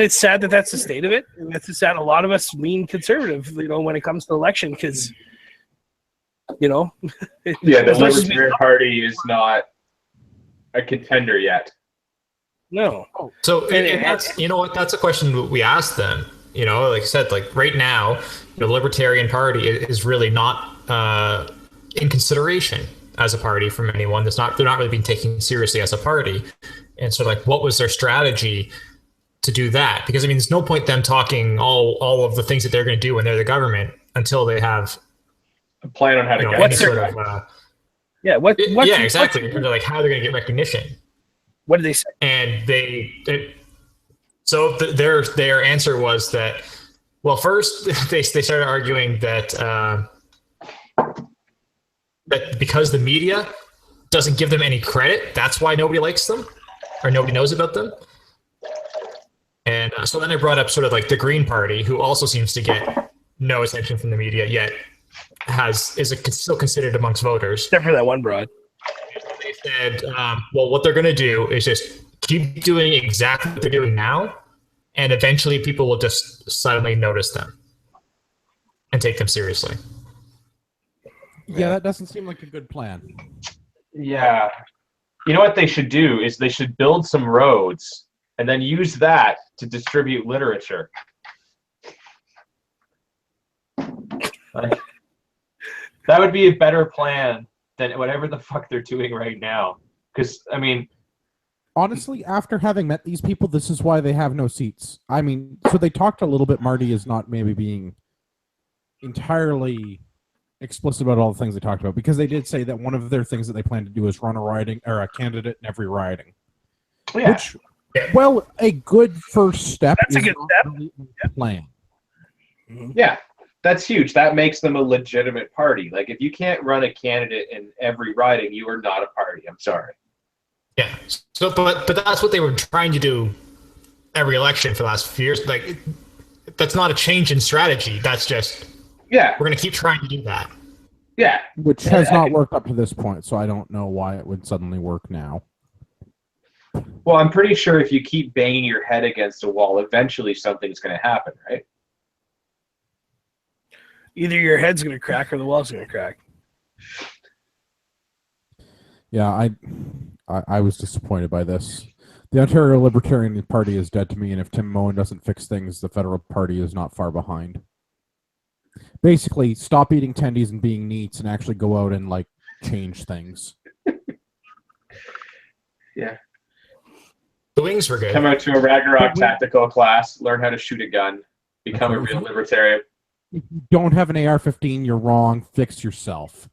it's sad that that's the state of it, and it's sad a lot of us lean conservative, when it comes to election, because Yeah, the Libertarian Party is not a contender yet. No. So and that's that's a question we asked them. Like I said, like right now, the Libertarian Party is really not in consideration as a party from anyone. They're not really being taken seriously as a party. And so, like, what was their strategy to do that? Because there's no point them talking all of the things that they're going to do when they're the government until they have A plan on how to get any it. sort of exactly. Like how they're going to get recognition. What did they say? And their answer was that, well, first they started arguing that that because the media doesn't give them any credit, that's why nobody likes them or nobody knows about them. And so then I brought up sort of like the Green Party, who also seems to get no attention from the media yet, is still considered amongst voters. Except for that one broad. They said, well, what they're going to do is just keep doing exactly what they're doing now, and eventually people will just suddenly notice them and take them seriously. Yeah, that doesn't seem like a good plan. Yeah. You know what they should do is they should build some roads and then use that to distribute literature. Like, that would be a better plan than whatever the fuck they're doing right now. Because, Honestly, after having met these people, this is why they have no seats. So they talked a little bit. Marty is not maybe being entirely explicit about all the things they talked about, because they did say that one of their things that they plan to do is run a riding or a candidate in every riding. yeah. Which, well, a good first step. That's a is good not step. really a plan. Yeah, that's huge. That makes them a legitimate party. Like, if you can't run a candidate in every riding, you are not a party. I'm sorry. Yeah. So, but that's what they were trying to do every election for the last few years. Like, that's not a change in strategy. That's just Yeah, we're going to keep trying to do that. yeah. Which has not worked up to this point, so I don't know why it would suddenly work now. Well, I'm pretty sure if you keep banging your head against a wall, eventually something's going to happen, right? Either your head's going to crack or the wall's going to crack. Yeah, I was disappointed by this. The Ontario Libertarian Party is dead to me, and if Tim Moen doesn't fix things, the Federal Party is not far behind. Basically, stop eating tendies and being neats and actually go out and, like, change things. Yeah. The wings were good. Come out to a Ragnarok tactical class, learn how to shoot a gun, become a real libertarian. If you don't have an AR-15, you're wrong. Fix yourself.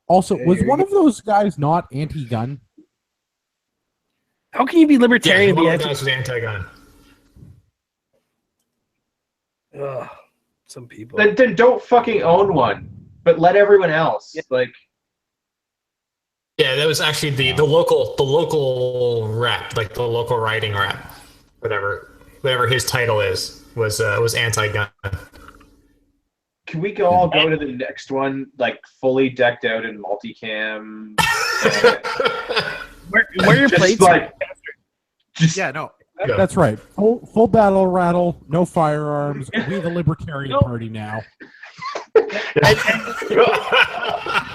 Also, was one of those guys not anti-gun? How can you be libertarian one and of be the guys was anti-gun. Ugh, some people. Then don't fucking own one, but let everyone else. Yeah. Like, Yeah, that was actually the local rep, like the local riding rep, whatever his title is, was anti-gun. Can we all go to the next one, like fully decked out in multicam? Where your plates? Yeah, no. That's right. Full battle rattle, no firearms. We the Libertarian Party now.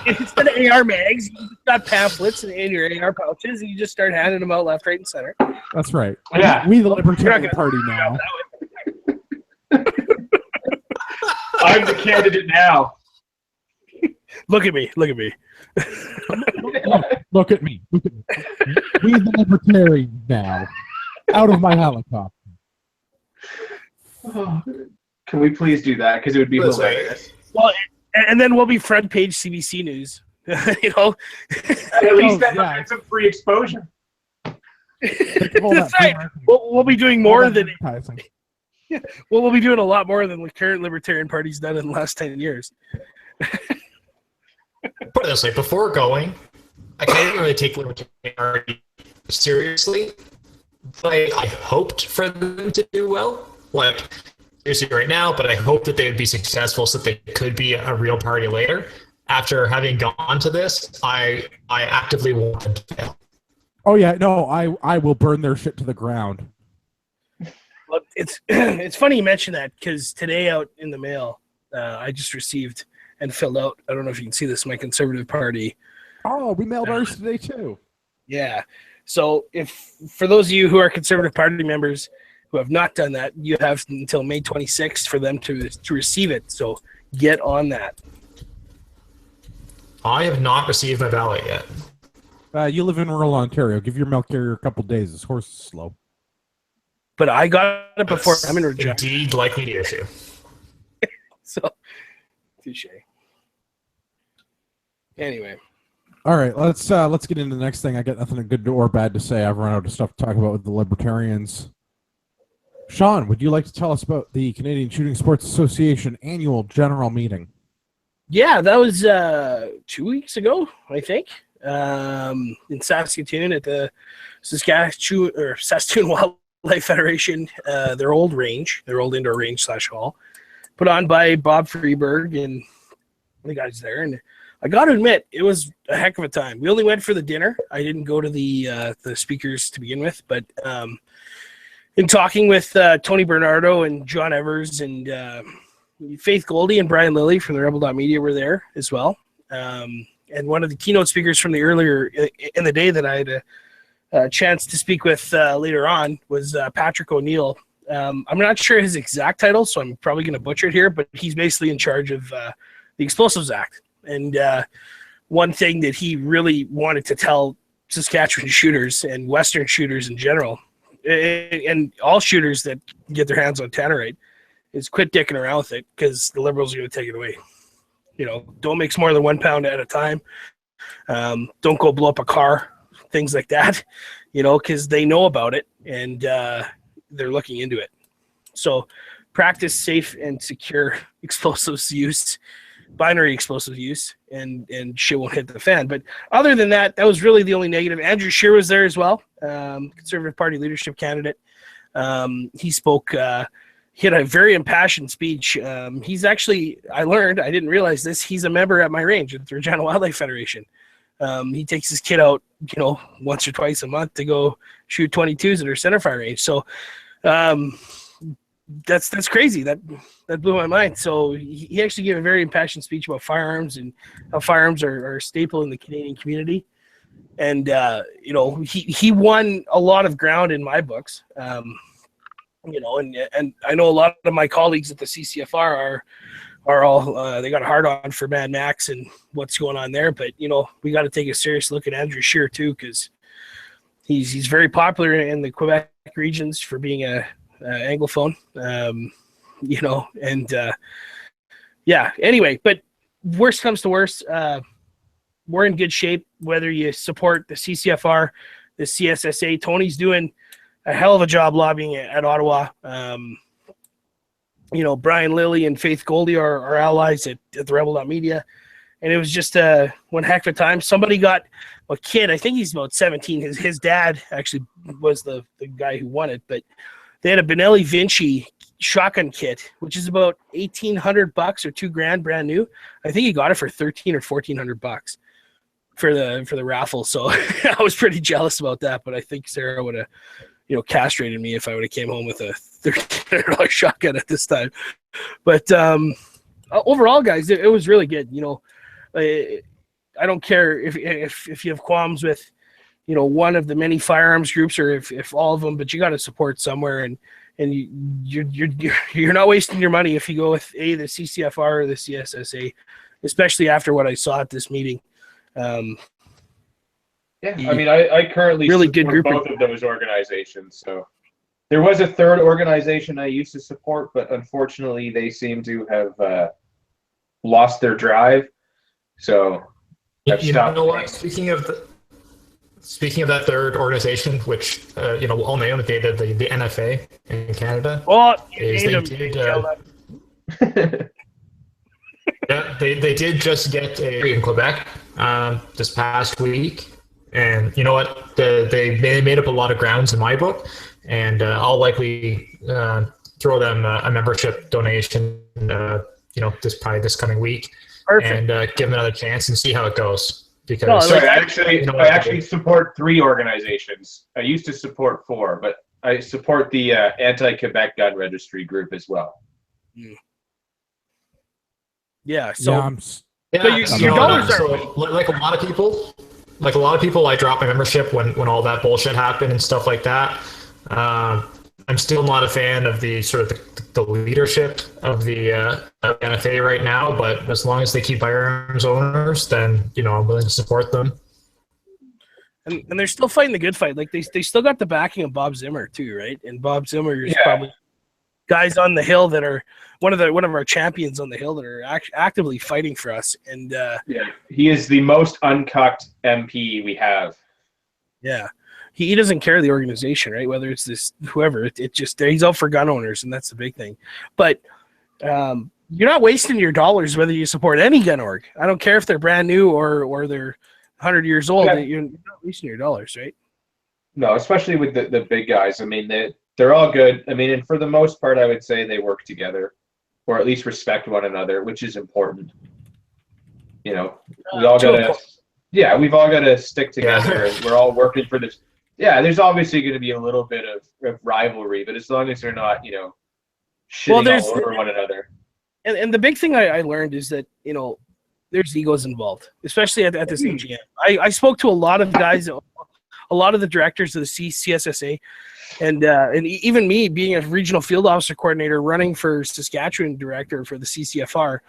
Instead of AR mags, you just got pamphlets in your AR pouches, and you just start handing them out left, right, and center. That's right. Yeah. We the Libertarian Party now. I'm the candidate now. Look at me. Look at me. Look at me. We the Libertarians now. Out of my helicopter. Can we please do that? Because it would be hilarious. Well, and then we'll be front page CBC News. You know? At least that gets some free exposure. That's right. We'll be doing more than... Well, we'll be doing a lot more than the current Libertarian Party's done in the last 10 years. Put it this way, before going, I didn't really take Libertarian Party seriously, but I hoped for them to do well. Like, seriously right now, but I hope that they would be successful so that they could be a real party later. After having gone to this, I actively want them to fail. Oh, yeah, no, I will burn their shit to the ground. Look, it's funny you mention that, because today out in the mail, I just received and filled out, I don't know if you can see this, my Conservative Party. Oh, we mailed ours today too. Yeah. So for those of you who are Conservative Party members who have not done that, you have until May 26th for them to receive it. So get on that. I have not received my ballot yet. You live in rural Ontario. Give your mail carrier a couple days. This horse is slow. But I got it before I'm in reject. Indeed, like me to issue. So, touche. Anyway. All right, let's get into the next thing. I got nothing good or bad to say. I've run out of stuff to talk about with the Libertarians. Sean, would you like to tell us about the Canadian Shooting Sports Association annual general meeting? Yeah, that was 2 weeks ago, I think, in Saskatoon at the Saskatoon Wildlife Federation, their old indoor range / hall, put on by Bob Freeberg and the guys there. And I got to admit, it was a heck of a time. We only went for the dinner. I didn't go to the speakers to begin with, but in talking with Tony Bernardo and John Evers and Faith Goldie and Brian Lilly from the Rebel.media were there as well. And one of the keynote speakers from the earlier in the day that I had a chance to speak with later on was Patrick O'Neill. I'm not sure his exact title, so I'm probably going to butcher it here, but he's basically in charge of the Explosives Act. And one thing that he really wanted to tell Saskatchewan shooters and Western shooters in general, and all shooters that get their hands on tannerite, is quit dicking around with it, because the Liberals are going to take it away. You know, don't mix more than 1 pound at a time. Don't go blow up a car, things like that, you know, because they know about it and they're looking into it. So practice safe and secure explosives use, binary explosive use, and shit won't hit the fan. But other than that, that was really the only negative. Andrew Scheer was there as well, Conservative Party leadership candidate. He spoke. He had a very impassioned speech. He's actually, I didn't realize this, he's a member at my range at the Regina Wildlife Federation. He takes his kid out, you know, once or twice a month to go shoot 22s at our centerfire range. So that's crazy. That blew my mind. So he actually gave a very impassioned speech about firearms and how firearms are a staple in the Canadian community. And, you know, he won a lot of ground in my books. You know, and I know a lot of my colleagues at the CCFR are all they got a hard on for Mad Max and what's going on there. But you know, we got to take a serious look at Andrew Scheer too, because he's very popular in the Quebec regions for being a Anglophone. You know, and yeah. Anyway, but worst comes to worst, we're in good shape. Whether you support the CCFR, the CSSA, Tony's doing a hell of a job lobbying at Ottawa. You know, Brian Lilly and Faith Goldie are our allies at the Rebel.media. And it was just one heck of a time. Somebody got a kid, I think he's about 17. His dad actually was the guy who won it, but they had a Benelli Vinci shotgun kit, which is about $1,800 or $2,000 brand new. I think he got it for $1,300 or $1,400 for the raffle. So I was pretty jealous about that, but I think Sarah would have, castrated me if I would have came home with a $1,300 shotgun at this time. But overall, guys, it was really good. I don't care if you have qualms with, one of the many firearms groups or if all of them, but you got to support somewhere, and you're not wasting your money if you go with the CCFR or the CSSA, especially after what I saw at this meeting. I currently really support good group both of those organizations. So there was a third organization I used to support, but unfortunately they seem to have lost their drive. So I've stopped. You know what? Speaking of that third organization, which all name it, the NFA in Canada. Oh, they did just get in Quebec this past week, and you know what? They made up a lot of grounds in my book, and I'll likely throw them a membership donation. This coming week. Perfect. And give them another chance and see how it goes. Because I actually support 3 organizations. I used to support 4, but I support the anti-Quebec gun registry group as well. Yeah. So your dollars are like a lot of people. I dropped my membership when all that bullshit happened and stuff like that. I'm still not a fan of the sort of the leadership of the NFA right now, but as long as they keep firearms owners, then I'm willing to support them. And they're still fighting the good fight. Like they still got the backing of Bob Zimmer too, right? And Bob Zimmer is probably guys on the Hill that are one of our champions on the Hill that are actively fighting for us. And he is the most uncucked MP we have. Yeah. He doesn't care the organization, right? Whether it's this whoever, it just he's out for gun owners, and that's the big thing. But you're not wasting your dollars whether you support any gun org. I don't care if they're brand new or they're 100 years old. Yeah. You're not wasting your dollars, right? No, especially with the big guys. I mean, they're all good. I mean, and for the most part, I would say they work together, or at least respect one another, which is important. We've all got to stick together, and we're all working for this. Yeah, there's obviously going to be a little bit of rivalry, but as long as they're not, shitting all over one another. And the big thing I learned is that, there's egos involved, especially at this AGM. I spoke to a lot of guys, a lot of the directors of the CSSA, and even me being a regional field officer coordinator running for Saskatchewan director for the CCFR.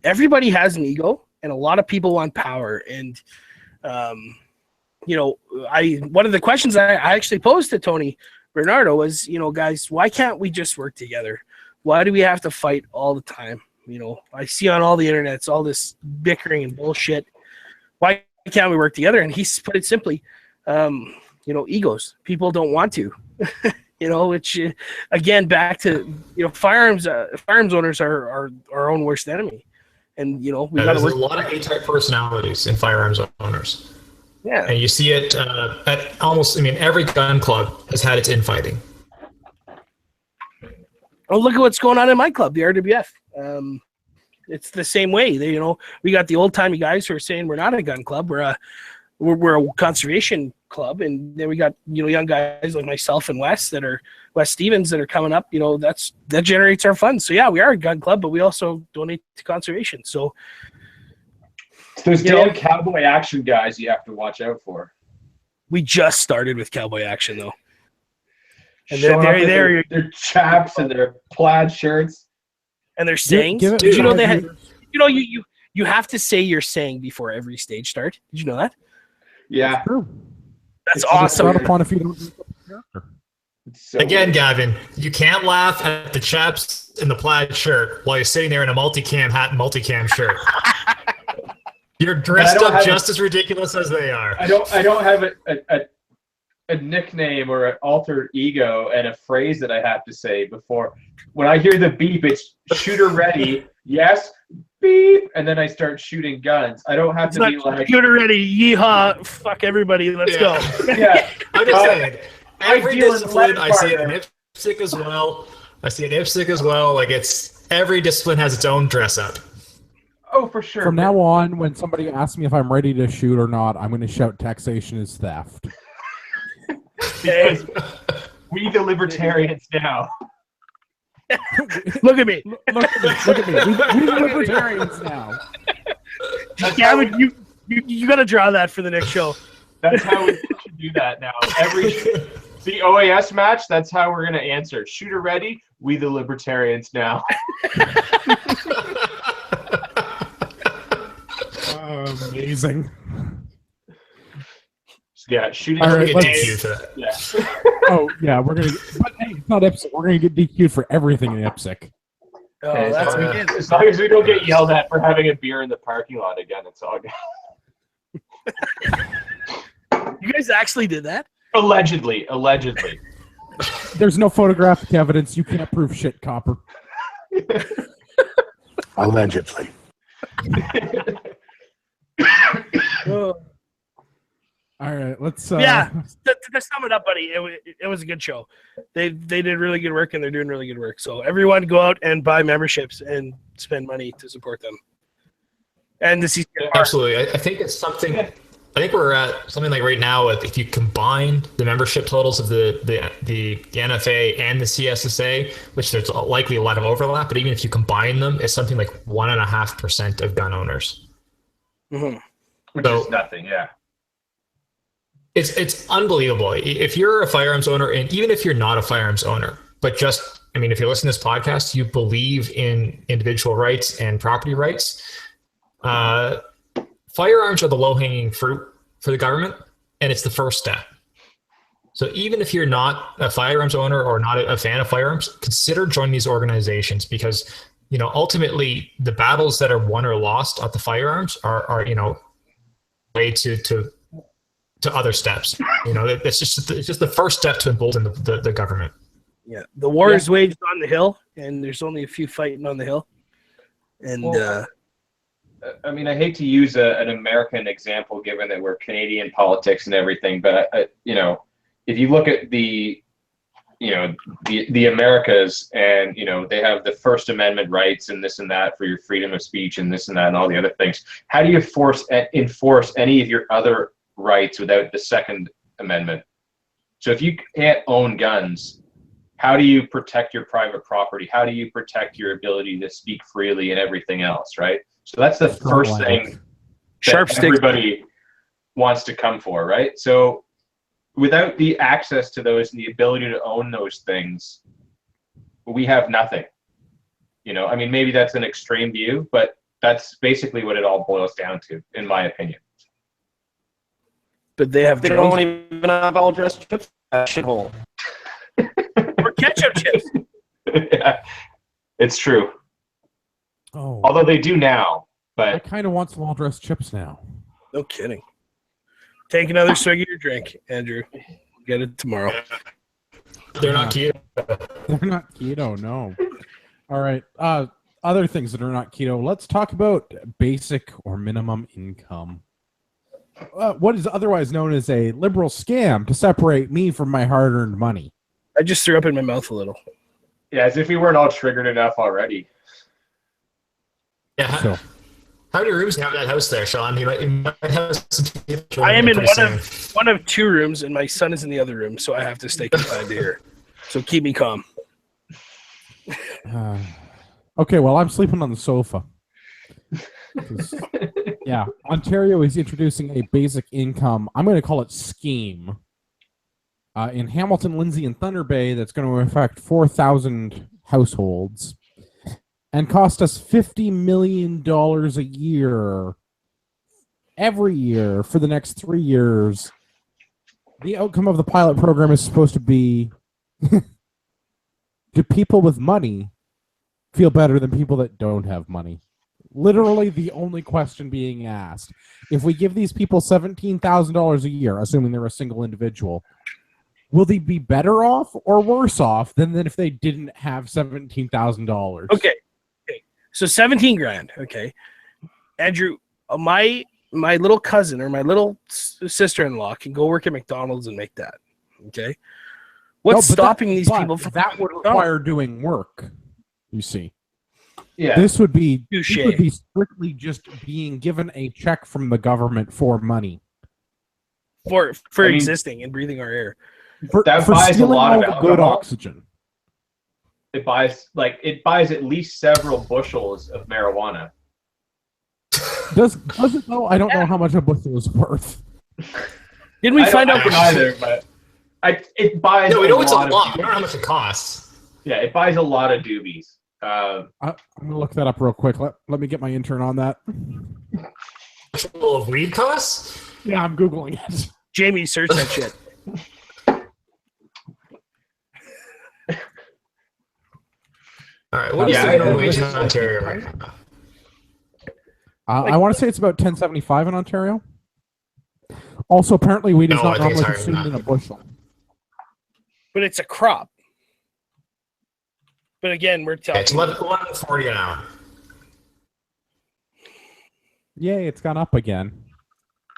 Everybody has an ego, and a lot of people want power. And one of the questions I actually posed to Tony Bernardo was, guys, why can't we just work together? Why do we have to fight all the time? I see on all the internets all this bickering and bullshit. Why can't we work together? And he's put it simply, egos. People don't want to, which again, back to, firearms owners are our own worst enemy. And, we got to work. There's a lot of A-type personalities in firearms owners. Yeah. And you see it at almost, every gun club has had its infighting. Oh, look at what's going on in my club, the RWF. It's the same way. We got the old-timey guys who are saying we're not a gun club. We're a conservation club. And then we got, young guys like myself and Wes Stevens that are coming up. That generates our funds. So, yeah, we are a gun club, but we also donate to conservation. So, those damn Cowboy Action guys you have to watch out for. We just started with Cowboy Action, though. And they're their chaps and their plaid shirts. And their sayings. Did you know they had? You have to say your saying before every stage start. Did you know that? Yeah. That's awesome. If you don't Again, Gavin, you can't laugh at the chaps in the plaid shirt while you're sitting there in a multicam hat and multicam shirt. You're dressed up just as ridiculous as they are. I don't have a nickname or an alter ego and a phrase that I have to say before. When I hear the beep, it's shooter ready. Yes, beep, and then I start shooting guns. I don't have to be like shooter ready. Yeehaw! Fuck everybody. Let's go. Yeah, I'm just saying. Every discipline, I say it in Nipsic as well. I see an IPSC as well. Like it's every discipline has its own dress up. Oh, for sure. From now on, when somebody asks me if I'm ready to shoot or not, I'm going to shout taxation is theft. Because we the libertarians now. Look at me. Look at me. We the libertarians now. Yeah, but you got to draw that for the next show. That's how we should do that now. The OAS match, that's how we're going to answer. Shooter ready, we the libertarians now. Amazing. Yeah, shooting. All right, Get DQ'd for that. Yeah. Oh, yeah, we're going to but hey, it's not IPSC. We're going to get DQ'd for everything in IPSC. Oh, Okay, that's so, good. as long as we don't get yelled at for having a beer in the parking lot again, it's all good. You guys actually did that? Allegedly. There's no photographic evidence. You can't prove shit, Copper. Allegedly. Oh. All right, let's. Yeah, to sum it up, buddy, it was a good show. They did really good work, and they're doing really good work. So everyone, go out and buy memberships and spend money to support them. And the CCR. Absolutely. I think it's something. I think we're at something like right now. If you combine the membership totals of the NFA and the CSSA, which there's likely a lot of overlap, but even if you combine them, it's something like 1.5% of gun owners. Mm-hmm. Which is nothing, yeah. It's unbelievable. If you're a firearms owner, and even if you're not a firearms owner, but just, I mean, if you listen to this podcast, you believe in individual rights and property rights, firearms are the low-hanging fruit for the government, and it's the first step. So even if you're not a firearms owner or not a fan of firearms, consider joining these organizations because, ultimately the battles that are won or lost at the firearms are way to other steps. It's just the first step to embolden the government. Yeah, the war is waged on the hill, and there's only a few fighting on the hill. And I mean, I hate to use an American example, given that we're Canadian politics and everything, but if you look at the Americas, and they have the First Amendment rights and this and that for your freedom of speech and this and that and all the other things. How do you enforce any of your other rights without the Second Amendment? So if you can't own guns, how do you protect your private property? How do you protect your ability to speak freely and everything else, right? So that's the first thing that everybody wants to come for, right? So without the access to those and the ability to own those things, we have nothing. I mean, maybe that's an extreme view, but that's basically what it all boils down to, in my opinion. but they have They don't even have all dressed chips. Shithole. or ketchup chips. Yeah, it's true. Oh, Although they do now, I but kind of want some all-dressed chips now. No kidding. Take another swig of your drink, Andrew. Get it tomorrow. They're not keto. They're not keto, no. All right. Other things that are not keto. Let's talk about basic or minimum income. What is otherwise known as a liberal scam to separate me from my hard-earned money. I just threw up in my mouth a little. yeah, as if we weren't all triggered enough already. Yeah. So, How many rooms do you have in that house there, Sean? You might have some people I am in pretty soon. one of two rooms, and my son is in the other room, so I have to stay confined here. So keep me calm. okay, well, I'm sleeping on the sofa. Yeah, Ontario is introducing a basic income. I'm going to call it scheme. In Hamilton, Lindsay, and Thunder Bay, that's going to affect 4,000 households and cost us $50 million a year, every year for the next 3 years. The outcome of the pilot program is supposed to be, do people with money feel better than people that don't have money? Literally the only question being asked. If we give these people $17,000 a year, assuming they're a single individual, will they be better off or worse off than if they didn't have $17,000? Okay. So 17 grand. Okay. Andrew, my little cousin or my little sister-in-law can go work at McDonald's and make that. Okay. What's No, but stopping these but people from that would require doing work? You see, Yeah. this would be Touché. strictly just being given a check from the government for money for I mean- existing and breathing our air? for That buys a stealing lot all of the good alcohol. oxygen. It buys at least several bushels of marijuana. Does it though? I don't know how much a bushel is worth. Didn't we find out? I don't either, but it buys. No, we know it's a lot. lot. We don't know how much it costs. Yeah, it buys a lot of doobies. I'm gonna look that up real quick. Let me get my intern on that. Full of weed costs? Yeah, I'm googling it. Jamie, search that shit. All right, what is Yeah, the I- minimum wage in Ontario right now? I want to say it's about $10.75 in Ontario. Also, apparently, weed is No, not I think it's normally higher than consumed in that. a bushel. But it's a crop. But again, we're talking. It's $11.40 an hour. Yay, it's gone up again.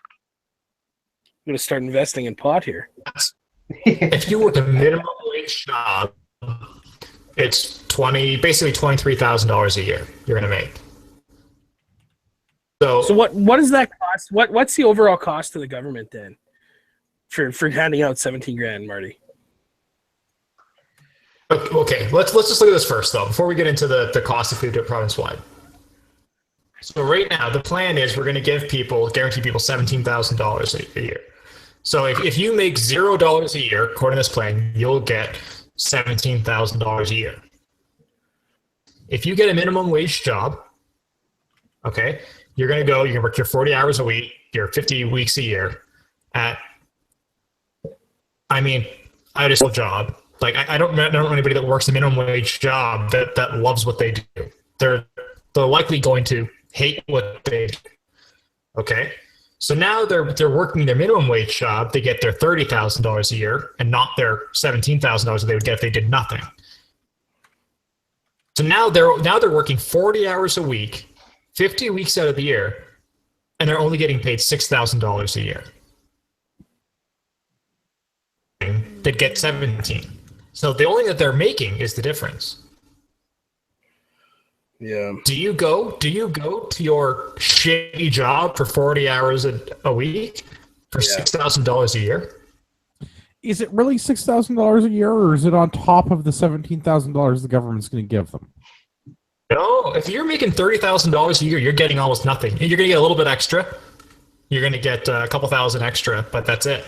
I'm going to start investing in pot here. If you work a minimum wage job, it's basically $23,000 a year you're going to make. So what does that cost? What's the overall cost to the government then for handing out 17 grand, Marty? Okay, let's just look at this first though, before we get into the cost if we do it province-wide. So right now, the plan is we're going to guarantee people $17,000 a year. So if you make $0 a year, according to this plan, you'll get $17,000 a year. If you get a minimum wage job, okay, you're going to work your 40 hours a week, your 50 weeks a year at, I just love a job. Like, I don't know anybody that works a minimum wage job that loves what they do. They're likely going to hate what they do. Okay? So now they're working their minimum wage job. They get their $30,000 a year and not their $17,000 that they would get if they did nothing. So now they're working 40 hours a week, 50 weeks out of the year, and they're only getting paid $6,000 a year. They'd get 17. So the only thing that they're making is the difference. Yeah. Do you go to your shitty job for 40 hours a week for $6,000 a year? Is it really $6,000 a year, or is it on top of the $17,000 the government's going to give them? No, if you're making $30,000 a year, you're getting almost nothing. You're going to get a little bit extra. You're going to get a couple thousand extra, but that's it.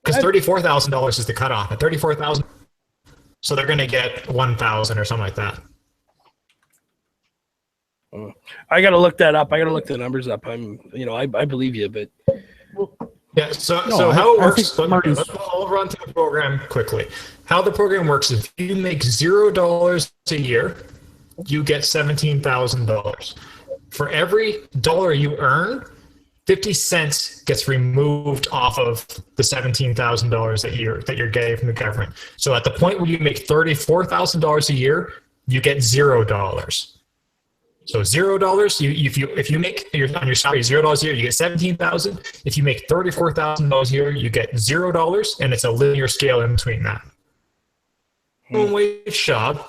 Because $34,000 is the cutoff. At $34,000, so they're going to get $1,000 or something like that. I got to look that up. I got to look the numbers up. I believe you, but Yeah. So No, how it I works? think Marty's- I'll run through the program quickly. How the program works is, if you make $0 a year, you get $17,000. For every dollar you earn, 50 cents gets removed off of the $17,000 that you're getting from the government. So at the point where you make $34,000 a year, you get $0. So $0. If you make on your salary $0 a year, you get $17,000. If you make $34,000 a year, you get $0, and it's a linear scale in between that. Minimum wage job,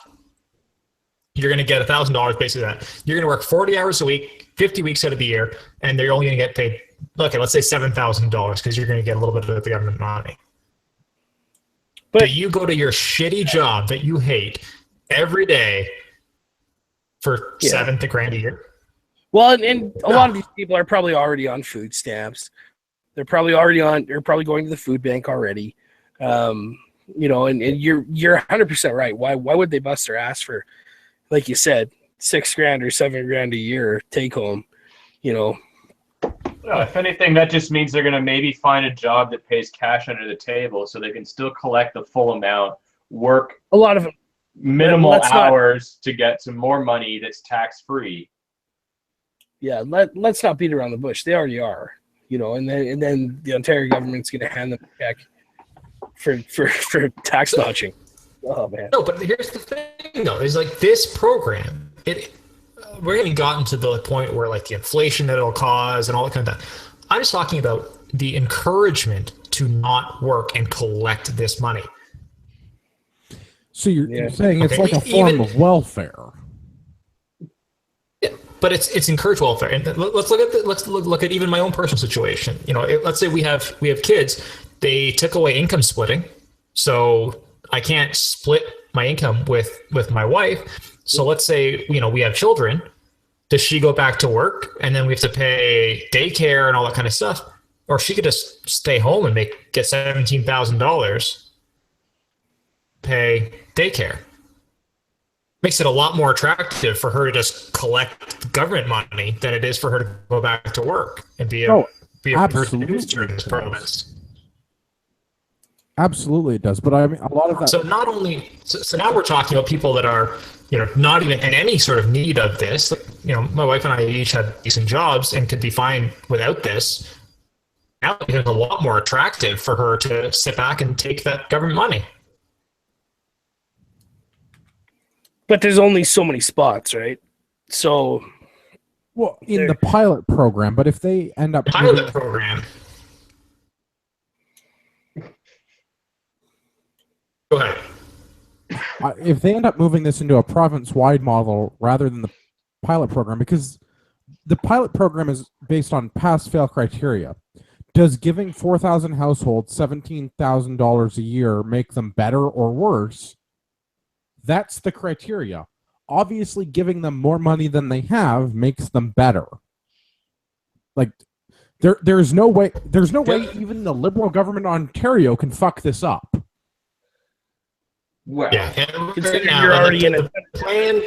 you're going to get $1,000 basically that. You're going to work 40 hours a week, 50 weeks out of the year, and they're only going to get paid, okay, let's say $7,000 because you're going to get a little bit of the government money. But you go to your shitty job that you hate every day for $7,000 a year. well, and a lot of these people are probably already on food stamps. They're probably going to the food bank already. And you're 100% right. Why would they bust their ass for, like you said, $6,000 or $7,000 a year take home? Well, if anything, that just means they're going to maybe find a job that pays cash under the table, so they can still collect the full amount, work A lot of them. minimal Let's not- hours to get some more money that's tax free. Yeah, let's not beat around the bush. They already are, and then the Ontario government's going to hand them a check for tax dodging. Oh man. No, but here's the thing, though, is like this program, we haven't gotten to the point where like the inflation that it'll cause and all that kind of stuff. I'm just talking about the encouragement to not work and collect this money. So you're saying it's like a form of welfare. Yeah, but it's encouraged welfare. And let's look at even my own personal situation. Let's say we have kids. They took away income splitting, so I can't split my income with my wife. So let's say we have children. Does she go back to work and then we have to pay daycare and all that kind of stuff, or she could just stay home and get $17,000, pay daycare? Makes it a lot more attractive for her to just collect government money than it is for her to go back to work and be a person who's during this province. Absolutely, it does. But I mean, a lot of that. So now we're talking about people that are, not even in any sort of need of this. My wife and I each had decent jobs and could be fine without this. Now it becomes a lot more attractive for her to sit back and take that government money. But there's only so many spots, right? So, well, in the pilot program, but if they end up program. Go ahead. If they end up moving this into a province-wide model rather than the pilot program, because the pilot program is based on pass-fail criteria, does giving 4,000 households $17,000 a year make them better or worse? That's the criteria. Obviously, giving them more money than they have makes them better. Like, there's no way even the Liberal government in Ontario can fuck this up. Well, yeah, and considering you're already in a plan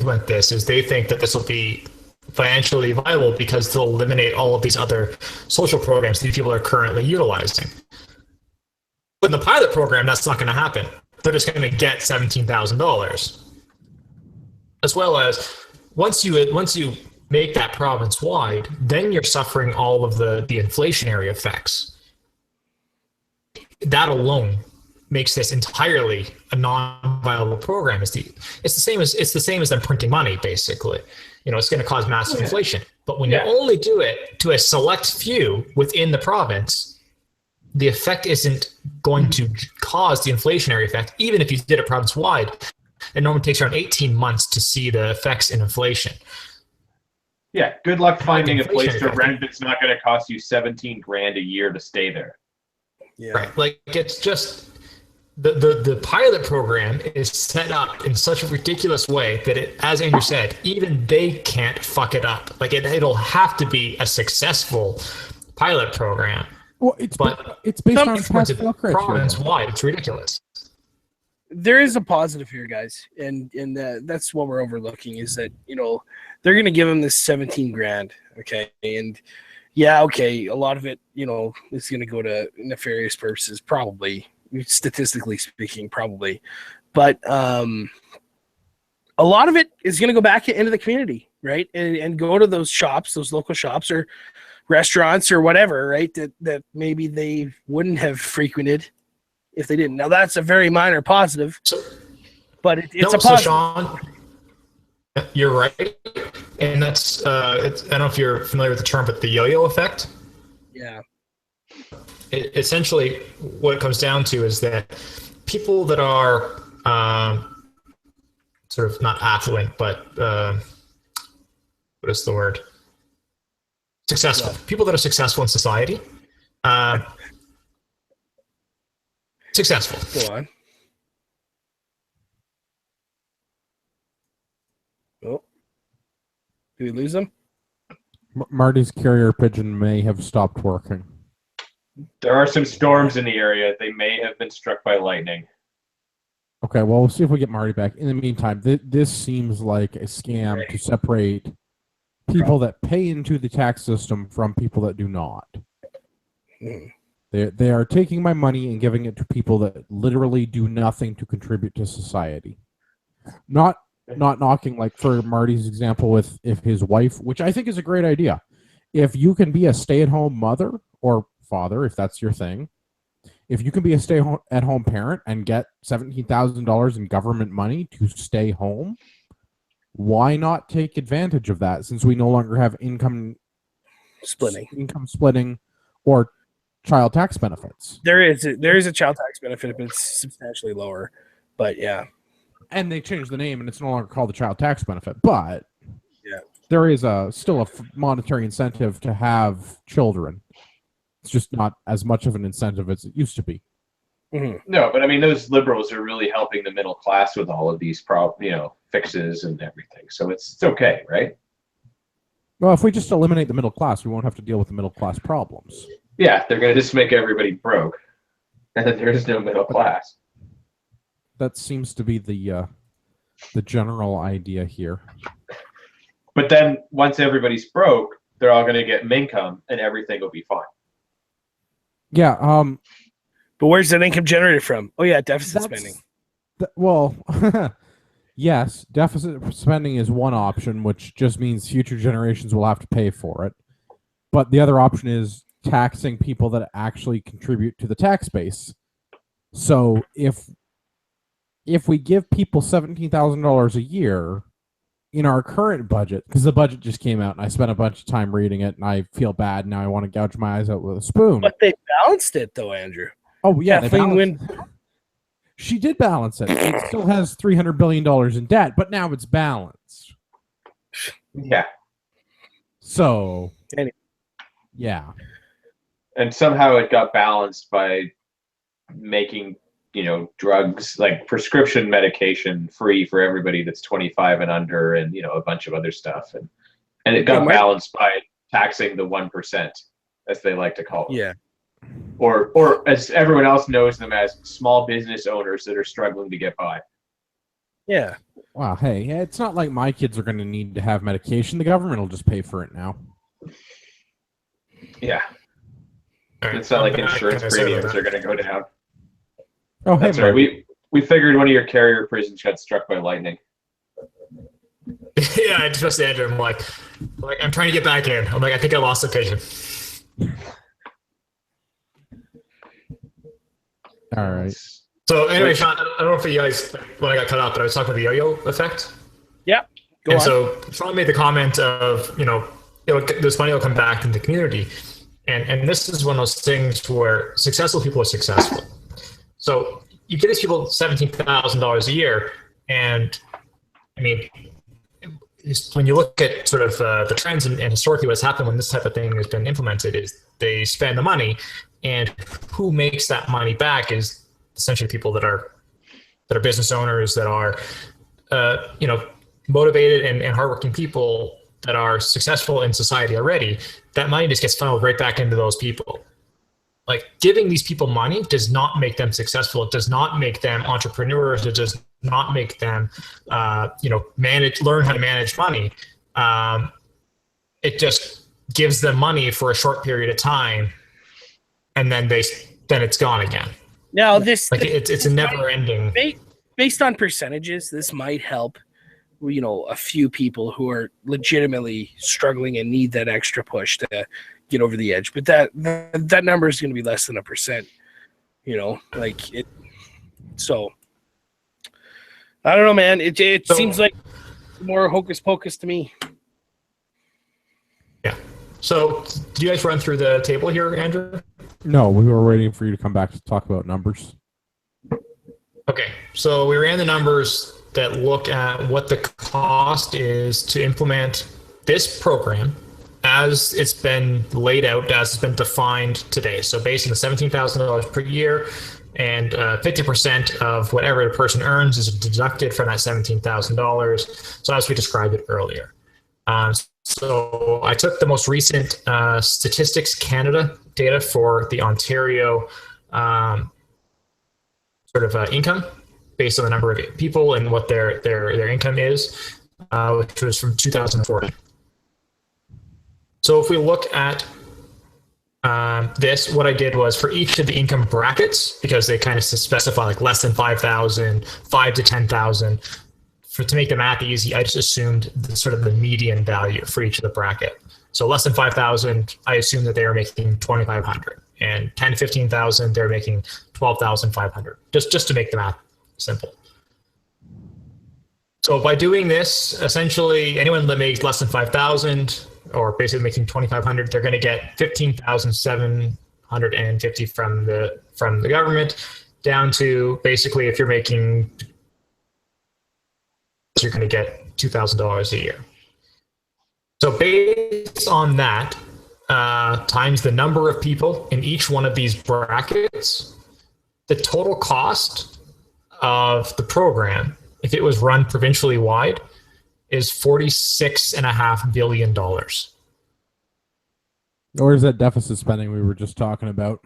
with this is they think that this will be financially viable because they'll eliminate all of these other social programs these people are currently utilizing. But in the pilot program, that's not going to happen. They're just going to get $17,000. As well as once you make that province wide, then you're suffering all of the inflationary effects. That alone makes this entirely a non-viable program. It's the same as them printing money, basically. It's going to cause massive inflation. But when you only do it to a select few within the province, the effect isn't going to cause the inflationary effect, even if you did it province-wide. It normally takes around 18 months to see the effects in inflation. Yeah, good luck finding a place to rent that's not going to cost you $17,000 a year to stay there. Yeah. Right. Like, it's just the pilot program is set up in such a ridiculous way that it, as Andrew said, even they can't fuck it up. Like, it'll have to be a successful pilot program. Well, it's based on pass-fail criteria. Province-wide, it's ridiculous. There is a positive here, guys, and that's what we're overlooking is that they're going to give them this $17,000, okay, and a lot of it is going to go to nefarious purposes, probably, statistically speaking, probably, but a lot of it is going to go back into the community, right, and go to those shops, those local shops or restaurants or whatever, right, that maybe they wouldn't have frequented if they didn't. Now, that's a very minor positive, but it's a positive. So Sean, you're right, and that's I don't know if you're familiar with the term, but the yo-yo effect. Yeah. Essentially, what it comes down to is that people that are sort of not affluent, but what is the word? Successful. Yeah. People that are successful in society. Successful. Go on. Oh, did we lose them? Marty's carrier pigeon may have stopped working. There are some storms in the area. They may have been struck by lightning. Okay, well, we'll see if we get Marty back. In the meantime, this seems like a scam to separate people that pay into the tax system from people that do not. They are taking my money and giving it to people that literally do nothing to contribute to society. Not knocking, like for Marty's example with if his wife, which I think is a great idea. If you can be a stay-at-home mother or father, if that's your thing, if you can be a stay-at-home parent and get $17,000 in government money to stay home, why not take advantage of that since we no longer have income income splitting, or child tax benefits. There is a child tax benefit, but it's substantially lower. But yeah, and they changed the name, and it's no longer called the child tax benefit. But yeah, there is still a monetary incentive to have children. It's just not as much of an incentive as it used to be. Mm-hmm. No, but I mean, those liberals are really helping the middle class with all of these fixes and everything. So it's okay, right? Well, if we just eliminate the middle class, we won't have to deal with the middle class problems. Yeah, they're going to just make everybody broke, and then there is no middle class. That seems to be the general idea here. But then once everybody's broke, they're all going to get mincome, and everything will be fine. Yeah. But where's that income generated from? Oh yeah, deficit spending. Well, yes, deficit spending is one option, which just means future generations will have to pay for it. But the other option is taxing people that actually contribute to the tax base. So if we give people $17,000 a year in our current budget, because the budget just came out and I spent a bunch of time reading it and I feel bad now, I want to gouge my eyes out with a spoon. But they balanced it though, Andrew. Oh yeah, she did balance it. It still has $300 billion in debt, but now it's balanced. Yeah. So, yeah. And somehow it got balanced by making, drugs like prescription medication free for everybody that's 25 and under, and a bunch of other stuff. And it got balanced by taxing the 1%, as they like to call it. Yeah. Or as everyone else knows them as, small business owners that are struggling to get by. Yeah. Wow, hey, it's not like my kids are going to need to have medication. The government will just pay for it now. Yeah. Right. It's not like insurance premiums are going to go down. Oh, hey, that's right. We figured one of your carrier prisons got struck by lightning. Yeah, I just Andrew. I'm like, I'm trying to get back in. I'm like, I think I lost the pigeon. All right. So anyway, Sean, I don't know if you guys, when I got cut off, but I was talking about the yo-yo effect. Yeah. Go on. So Sean made the comment of, this money will come back in the community. And this is one of those things where successful people are successful. So you get these people $17,000 a year. And I mean, when you look at sort of the trends and historically what's happened when this type of thing has been implemented is they spend the money, and who makes that money back is essentially people that are business owners, that are motivated and hardworking people that are successful in society already. That money just gets funneled right back into those people. Like, giving these people money does not make them successful. It does not make them entrepreneurs. It does not make them learn how to manage money. It just gives them money for a short period of time, and then it's gone again. Now it's a never ending. Based on percentages, this might help, a few people who are legitimately struggling and need that extra push to get over the edge. But that number is going to be less than 1%. So I don't know, man. It seems like more hocus pocus to me. Yeah. So did you guys run through the table here, Andrew? No, we were waiting for you to come back to talk about numbers. Okay, so we ran the numbers that look at what the cost is to implement this program as it's been laid out, as it's been defined today. So based on the $17,000 per year, and 50% of whatever the person earns is deducted from that $17,000. So as we described it earlier. So I took the most recent Statistics Canada data for the Ontario income, based on the number of people and what their income is, which was from 2004. So if we look at this, what I did was for each of the income brackets, because they kind of specify like less than 5,000, 5 to 10,000. To make the math easy, I just assumed the median value for each of the bracket. So less than 5,000, I assumed that they were making 2,500, and 10 to 15,000, they're making 12,500. Just to make the math simple. So by doing this, essentially anyone that makes less than 5,000 or basically making $2,500, they're going to get $15,750 from the government, down to basically if you're making, you're going to get $2,000 a year. So based on that, times the number of people in each one of these brackets, the total cost of the program, if it was run provincially wide, is $46.5 billion. Or is that deficit spending we were just talking about?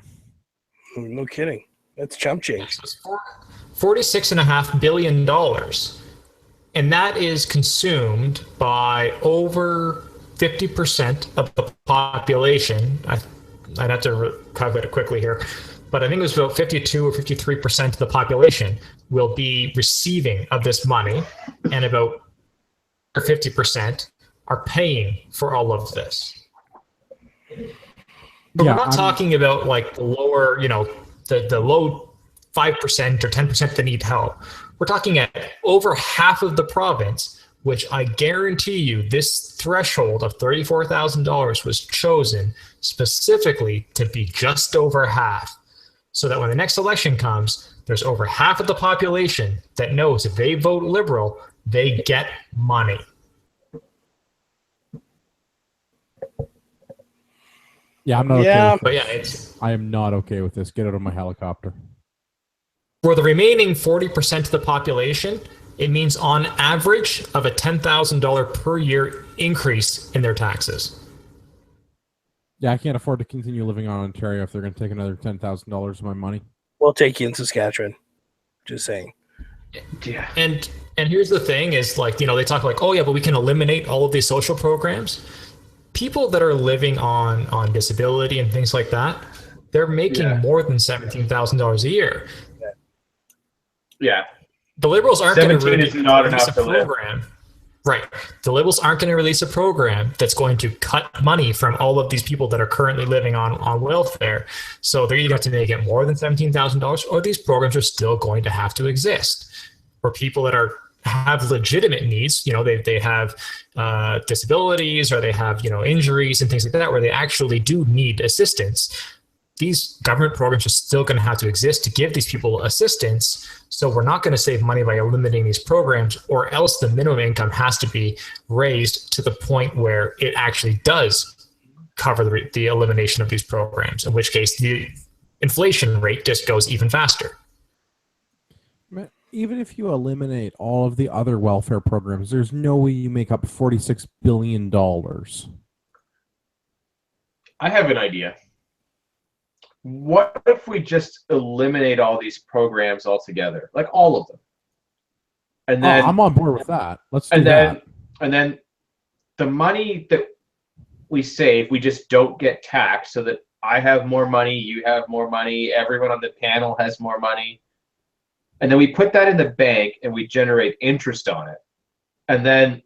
No kidding. That's chump change. So it's $46.5 billion. And that is consumed by over 50% of the population. I'd have to calculate it quickly here, but I think it was about 52 or 53% of the population will be receiving of this money, and about 50% are paying for all of this. But we're not talking about like the lower, the low 5% or 10% that need help. We're talking at over half of the province, which I guarantee you this threshold of $34,000 was chosen specifically to be just over half, so that when the next election comes, there's over half of the population that knows if they vote Liberal, they get money. Yeah, I'm not okay. But yeah, I am not okay with this. Get out of my helicopter. For the remaining 40% of the population, it means on average of a $10,000 per year increase in their taxes. Yeah, I can't afford to continue living on Ontario if they're going to take another $10,000 of my money. We'll take you in Saskatchewan. Just saying. Yeah. And here's the thing is, like, they talk like, oh yeah, but we can eliminate all of these social programs. People that are living on disability and things like that, they're making more than $17,000 a year. Yeah. The Liberals aren't going to release a program. Right. The Liberals aren't going to release a program that's going to cut money from all of these people that are currently living on welfare. So they're either going to have to make it more than $17,000, or these programs are still going to have to exist. For people that have legitimate needs, they have disabilities, or they have injuries and things like that, where they actually do need assistance. These government programs are still going to have to exist to give these people assistance. So we're not going to save money by eliminating these programs, or else the minimum income has to be raised to the point where it actually does cover the elimination of these programs, in which case the inflation rate just goes even faster. Even if you eliminate all of the other welfare programs, there's no way you make up $46 billion. I have an idea. What if we just eliminate all these programs altogether, like all of them? And then I'm on board with that. Let's do that. And then the money that we save, we just don't get taxed, so that I have more money, you have more money, everyone on the panel has more money. And then we put that in the bank and we generate interest on it. And then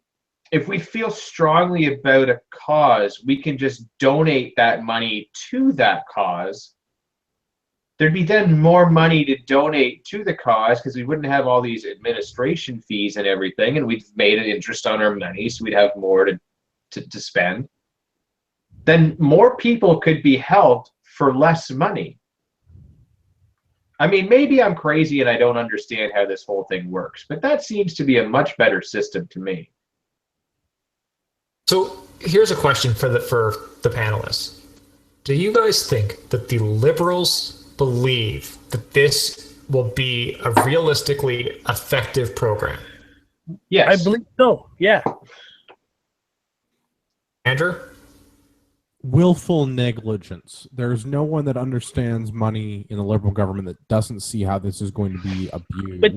if we feel strongly about a cause, we can just donate that money to that cause. There'd be then more money to donate to the cause, because we wouldn't have all these administration fees and everything, and we've made an interest on our money, so we'd have more to spend. Then more people could be helped for less money. I mean, maybe I'm crazy and I don't understand how this whole thing works, but that seems to be a much better system to me. So here's a question for the panelists. Do you guys think that the Liberals believe that this will be a realistically effective program? I Yes. believe so. Yeah. Andrew? Willful negligence. There's no one that understands money in the Liberal government that doesn't see how this is going to be abused. But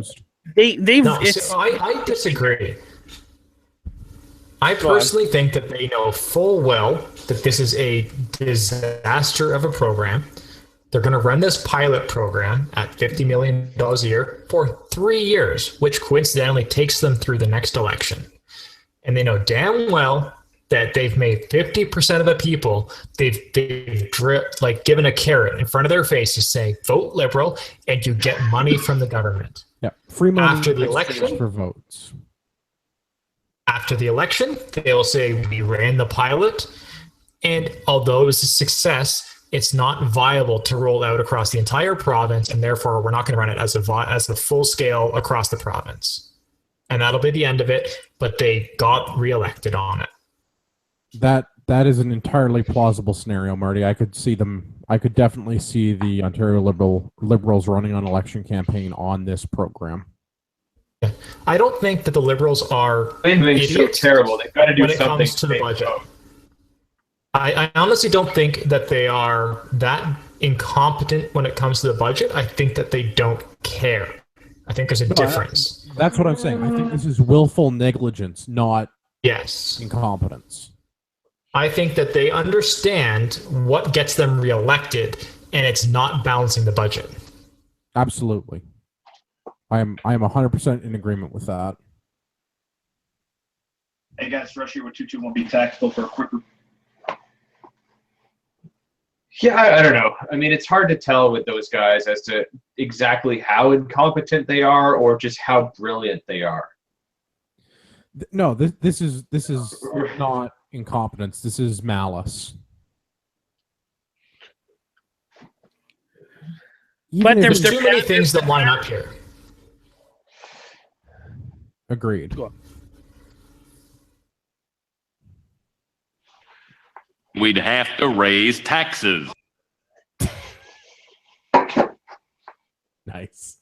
they've. No, I disagree. I personally think that they know full well that this is a disaster of a program. They're going to run this pilot program at $50 million a year for 3 years, which coincidentally takes them through the next election. And they know damn well that they've made 50% of the people, they've given a carrot in front of their faces saying, vote Liberal and you get money from the government. Yeah, free money after the election for votes. after the election, they will say we ran the pilot, and although it was a success, it's not viable to roll out across the entire province, and therefore we're not going to run it as a full scale across the province. And that'll be the end of it, but they got reelected on it. That is an entirely plausible scenario, Marty. I could definitely see the Ontario Liberals running an election campaign on this program. I don't think that the Liberals are idiots. So terrible. They've got to do when it something comes to the budget. I honestly don't think that they are that incompetent when it comes to the budget. I think that they don't care. I think there's a difference. That's what I'm saying. I think this is willful negligence, not incompetence. I think that they understand what gets them reelected, and it's not balancing the budget. Absolutely. I am 100% in agreement with that. Hey guys, Rushy with 22 won't be tactical for a quick. Yeah, I don't know. I mean, it's hard to tell with those guys as to exactly how incompetent they are or just how brilliant they are. No, this is not incompetence. This is malice. But there's too many things that line up here. Agreed. We'd have to raise taxes. Nice.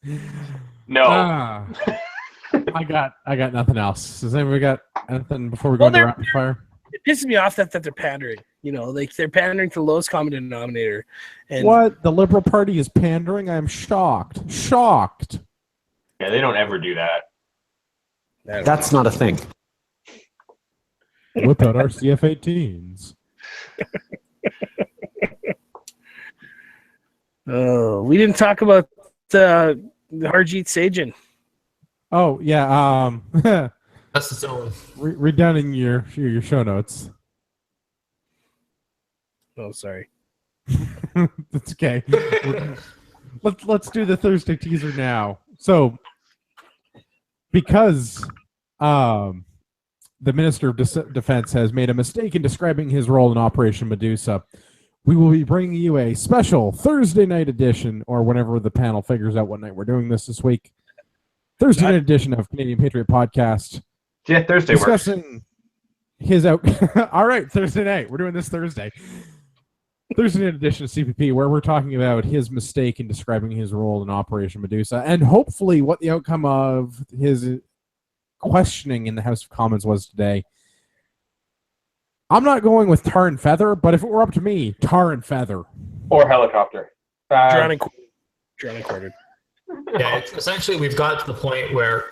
No. I got nothing else. Does anybody got anything before we go into rapid fire? It pisses me off that they're pandering. You know, like they're pandering to the lowest common denominator. And What? The Liberal Party is pandering? I am shocked. Shocked. Yeah, they don't ever do that. That's not a thing. Whip out our CF-18s. Oh, we didn't talk about the Harjeet Sajjan. Oh yeah. That's its own. Read down in your show notes. Oh, sorry. That's okay. Let's do the Thursday teaser now. So, because the Minister of Defense has made a mistake in describing his role in Operation Medusa, we will be bringing you a special Thursday night edition, or whenever the panel figures out what night we're doing this week. Thursday night edition of Canadian Patriot Podcast. Yeah, Thursday works. Discussing his out. All right, Thursday night. We're doing this Thursday. Thursday night edition of CPP, where we're talking about his mistake in describing his role in Operation Medusa, and hopefully what the outcome of his questioning in the House of Commons was today. I'm not going with tar and feather, but if it were up to me, tar and feather. Or helicopter. Drowning quartered. Yeah, it's essentially we've got to the point where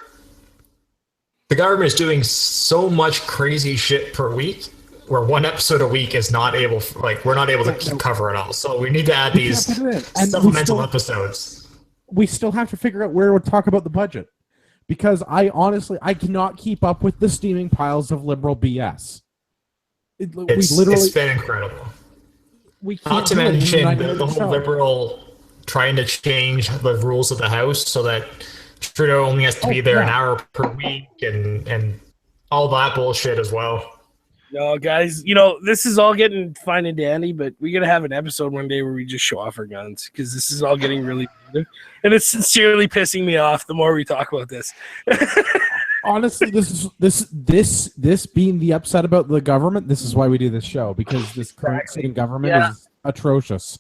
the government is doing so much crazy shit per week where one episode a week is not able, we're not able to cover it all. So we need to add these supplemental episodes. We still have to figure out where we'll talk about the budget. Because I cannot keep up with the steaming piles of liberal BS. It's been incredible. Not to mention the whole liberal trying to change the rules of the House so that Trudeau only has to be there an hour per week and all that bullshit as well. No, guys, this is all getting fine and dandy, but we're going to have an episode one day where we just show off our guns because this is all getting really good. And it's sincerely pissing me off the more we talk about this. Honestly, this being the upset about the government, this is why we do this show, because this current sitting government is atrocious.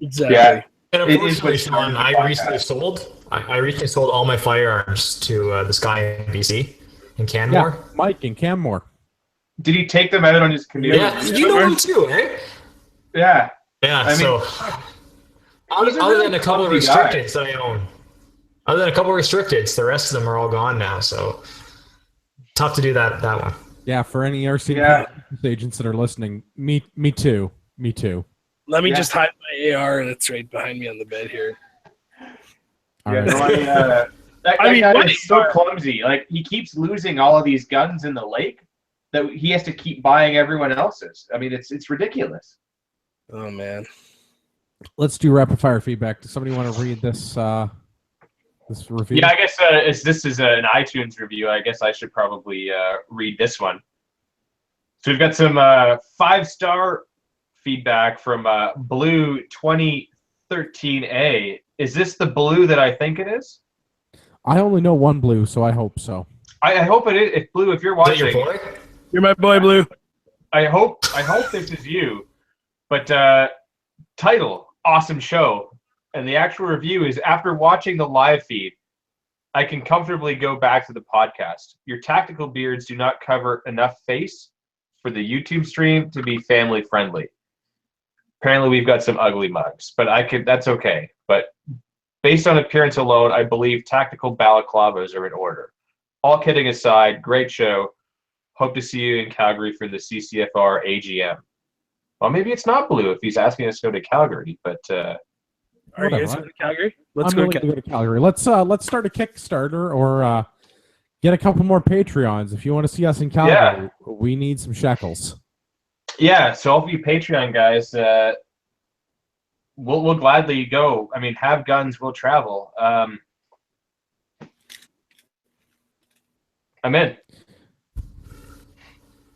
Exactly. Yeah. And unfortunately, Sean, I recently sold all my firearms to this guy in BC, in Canmore. Yeah, Mike in Canmore. Did he take them out on his canoe? Yeah, you know him too, eh? Yeah. Yeah, I mean, so other than a couple of restricteds that I own. Other than a couple of restricteds, the rest of them are all gone now, so tough to do that one. Yeah, for any RC agents that are listening, me too. Me too. Let me just hide my AR that's right behind me on the bed here. All right. That guy is so clumsy. Like, he keeps losing all of these guns in the lake that he has to keep buying everyone else's. I mean, it's ridiculous. Oh, man. Let's do rapid fire feedback. Does somebody want to read this This review? Yeah, I guess as this is an iTunes review, I guess I should probably read this one. So we've got some 5-star feedback from Blue 2013A. Is this the Blue that I think it is? I only know one Blue, so I hope so. I hope it is. If Blue, if you're Is that watching, your boy? You're my boy, Blue. I hope this is you. But title, awesome show. And the actual review is, after watching the live feed, I can comfortably go back to the podcast. Your tactical beards do not cover enough face for the YouTube stream to be family friendly. Apparently we've got some ugly mugs, but that's okay. But based on appearance alone, I believe tactical balaclavas are in order. All kidding aside, great show. Hope to see you in Calgary for the CCFR AGM. Well, maybe it's not Blue if he's asking us to go to Calgary, but Are you guys going to Calgary? I'm willing to go to Calgary. Let's start a Kickstarter or get a couple more Patreons. If you want to see us in Calgary, we need some shekels. Yeah, so all of you Patreon guys, we'll gladly go. I mean, have guns, we'll travel. I'm in.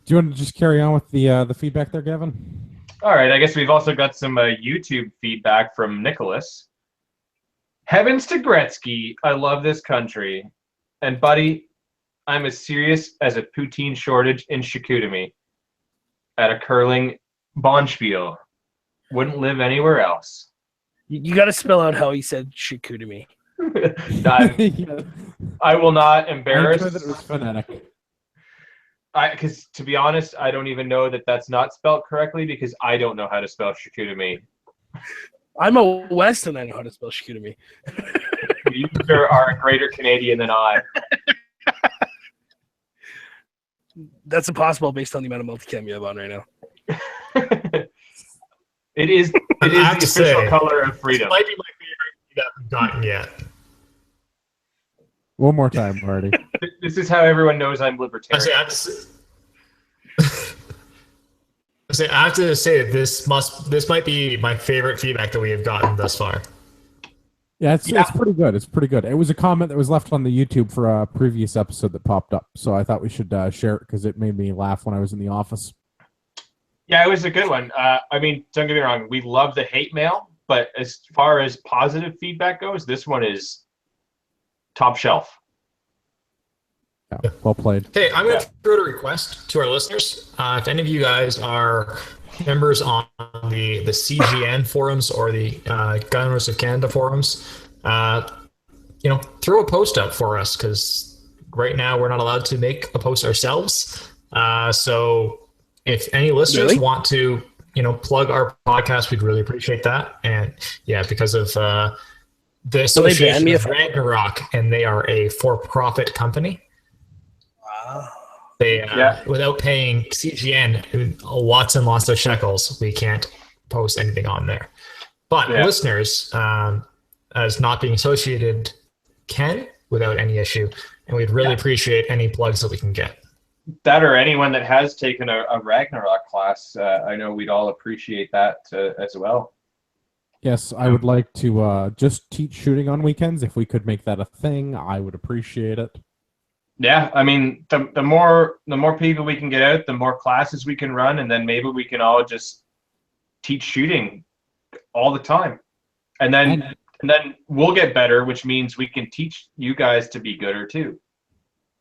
Do you want to just carry on with the feedback there, Gavin? All right, I guess we've also got some YouTube feedback from Nicholas. Heavens to Gretzky, I love this country. And buddy, I'm as serious as a poutine shortage in Chicoutimi at a curling bonspiel. Wouldn't live anywhere else. You got to spell out how he said Chicoutimi. I will not embarrass. I'm sure that it was phonetic. Because to be honest, I don't even know that that's not spelled correctly because I don't know how to spell Chicoutimi. I'm a West and I know how to spell Chicoutimi. You are a greater Canadian than I. That's impossible based on the amount of multicam you have on right now. It is the official color of freedom. This might be my favorite that we've gotten yet. One more time, Marty. This is how everyone knows I'm libertarian. I have to say that this might be my favorite feedback that we have gotten thus far. Yeah, it's pretty good. It's pretty good. It was a comment that was left on the YouTube for a previous episode that popped up, so I thought we should share it because it made me laugh when I was in the office. Yeah, it was a good one. I mean, don't get me wrong, we love the hate mail, but as far as positive feedback goes, this one is top shelf. Yeah, well played. Hey, I'm going to throw out a request to our listeners. If any of you guys are members on the CGN forums or the Gunners of Canada forums, throw a post up for us because right now we're not allowed to make a post ourselves. So if any listeners want to, plug our podcast, we'd really appreciate that. And yeah, because of the association with Ragnarok, and they are a for-profit company. Wow. They without paying CGN lots and lots of shekels, we can't post anything on there. But listeners, as not being associated, can without any issue, and we'd really appreciate any plugs that we can get. That or anyone that has taken a Ragnarok class, I know we'd all appreciate that as well. Yes, I would like to just teach shooting on weekends. If we could make that a thing, I would appreciate it. Yeah, I mean, the more people we can get out, the more classes we can run, and then maybe we can all just teach shooting all the time, and then we'll get better, which means we can teach you guys to be gooder too.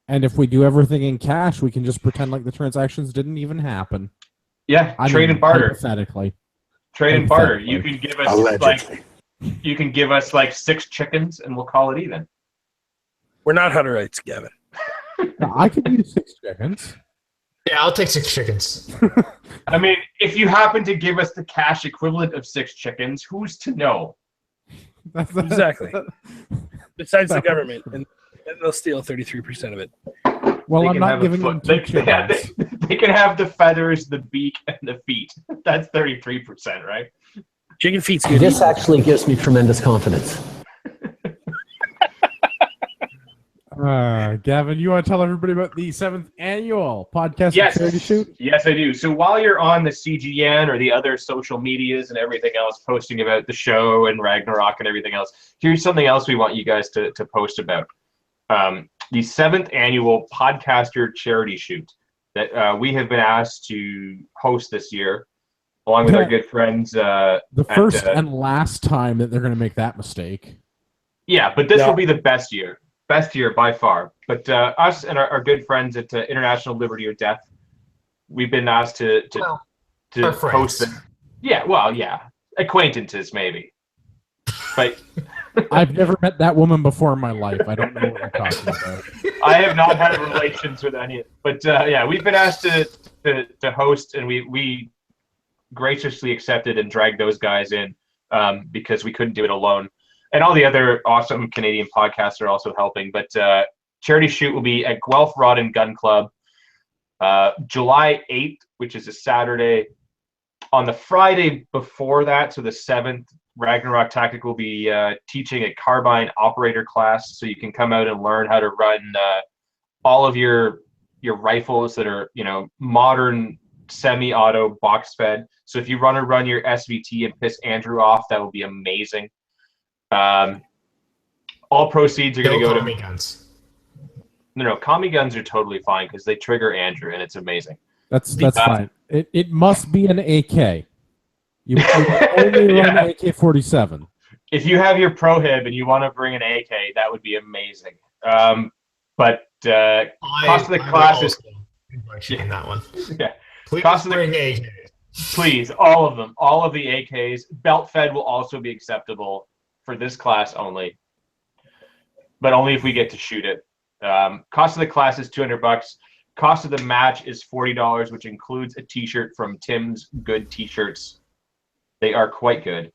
And if we do everything in cash, we can just pretend like the transactions didn't even happen. Yeah, trade and barter. Hypothetically. Trade and barter. You can give us like 6 chickens, and we'll call it even. We're not Hunterites, Gavin. I could use 6 chickens. Yeah, I'll take 6 chickens. I mean, if you happen to give us the cash equivalent of 6 chickens, who's to know? Exactly. Besides the government, and they'll steal 33% of it. Well, I'm not giving them 2 chickens. They can have the feathers, the beak, and the feet. That's 33%, right? Chicken feet's good. This actually gives me tremendous confidence. Gavin, you want to tell everybody about the 7th annual podcast Yes. charity shoot? Yes, I do. So while you're on the CGN or the other social medias and everything else, posting about the show and Ragnarok and everything else, here's something else we want you guys to post about. The 7th annual podcaster charity shoot that we have been asked to host this year, along with our good friends. The first and last time that they're going to make that mistake. Yeah, but this will be the best year. Best year by far. But us and our good friends at International Liberty or Death, we've been asked to host it. Yeah, well, yeah. Acquaintances, maybe. But I've never met that woman before in my life. I don't know what you're talking about. I have not had relations with any. But yeah, we've been asked to host, and we graciously accepted and dragged those guys in because we couldn't do it alone. And all the other awesome Canadian podcasts are also helping. But charity shoot will be at Guelph Rod and Gun Club July 8th, which is a Saturday. On the Friday before that, so the 7th, Ragnarok Tactic will be teaching a carbine operator class. So you can come out and learn how to run all of your rifles that are, modern semi-auto box fed. So if you want to run your SVT and piss Andrew off, that will be amazing. All proceeds are going to go to Tommy guns. No, Tommy guns are totally fine because they trigger Andrew, and it's amazing. That's fine. It must be an AK. You only run an AK-47. If you have your prohib and you want to bring an AK, that would be amazing. But cost of the class is shooting that one. Yeah. Please Cost of bring AKs. Please, all of them, all of the AKs. Belt fed will also be acceptable for this class only, but only if we get to shoot it. Cost of the class is $200. Cost of the match is $40, which includes a T-shirt from Tim's Good T-shirts. They are quite good.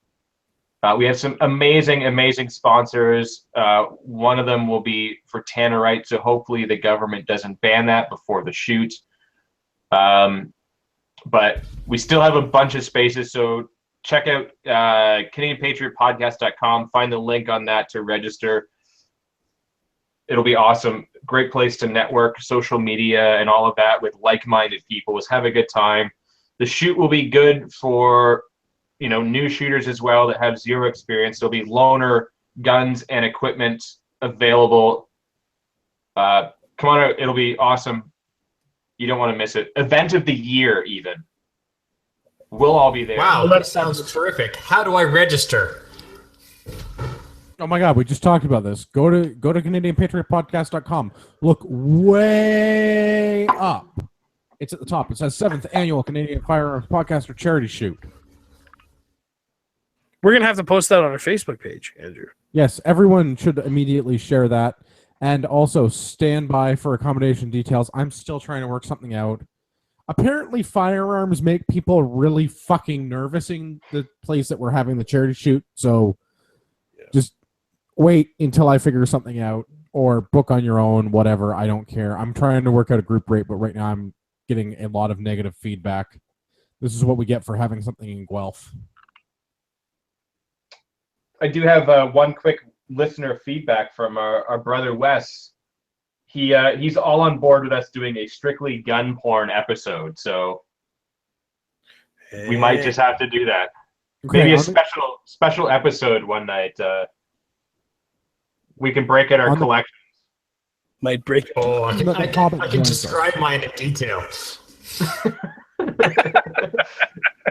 We have some amazing sponsors. One of them will be for Tannerite, so hopefully the government doesn't ban that before the shoot. But we still have a bunch of spaces, so check out CanadianPatriotPodcast.com. Find the link on that to register. It'll be awesome. Great place to network, social media, and all of that with like-minded people. Just have a good time. The shoot will be good for new shooters as well that have zero experience. There'll be loaner guns and equipment available. Come on out. It'll be awesome. You don't want to miss it. Event of the year, even. We'll all be there. Wow, that sounds terrific. How do I register? Oh my God, we just talked about this. Go to CanadianPatriotPodcast.com. Look way up. It's at the top. It says 7th Annual Canadian Firearms Podcaster Charity Shoot. We're going to have to post that on our Facebook page, Andrew. Yes, everyone should immediately share that. And also stand by for accommodation details. I'm still trying to work something out. Apparently, firearms make people really fucking nervous in the place that we're having the charity shoot. So just wait until I figure something out or book on your own, whatever. I don't care. I'm trying to work out a group rate, but right now I'm getting a lot of negative feedback. This is what we get for having something in Guelph. I do have one quick listener feedback from our brother Wes. He's all on board with us doing a strictly gun porn episode, so we might just have to do that. Maybe a special episode one night. We can break out our collections. Might break. Oh, I can describe mine in detail.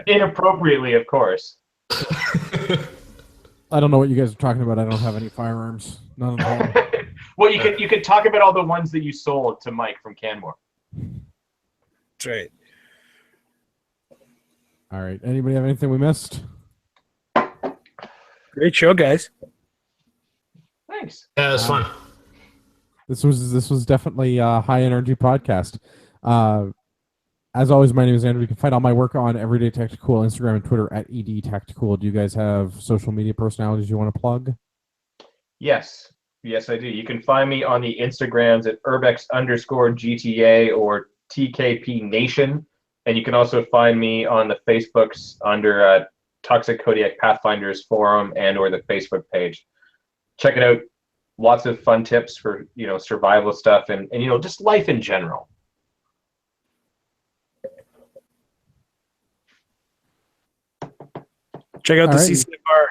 Inappropriately, of course. I don't know what you guys are talking about. I don't have any firearms. None of them. Well, you could talk about all the ones that you sold to Mike from Canmore. That's right. All right. Anybody have anything we missed? Great show, guys. Thanks. Yeah, it was fun. This was definitely a high energy podcast. As always, my name is Andrew. You can find all my work on Everyday Tactical, Instagram and Twitter at EDTactical. Do you guys have social media personalities you want to plug? Yes, I do. You can find me on the Instagrams at urbex_GTA or TKP Nation. And you can also find me on the Facebooks under Toxic Kodiak Pathfinders Forum and or the Facebook page. Check it out. lots of fun tips for, survival stuff and just life in general. Check out All the right. CCFR.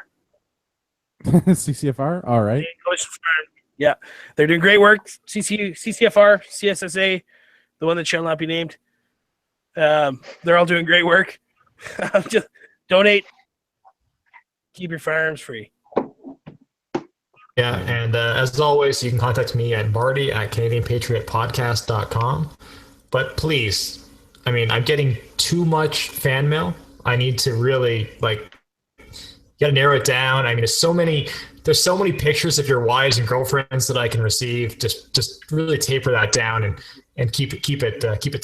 CCFR. All right. Yeah, they're doing great work. CCFR, CSSA, the one that shall not be named. They're all doing great work. Just donate. Keep your firearms free. Yeah, and as always, you can contact me at marty@canadianpatriotpodcast.com. But please, I'm getting too much fan mail. I need to really got to narrow it down. There's so many pictures of your wives and girlfriends that I can receive. Just really taper that down and keep it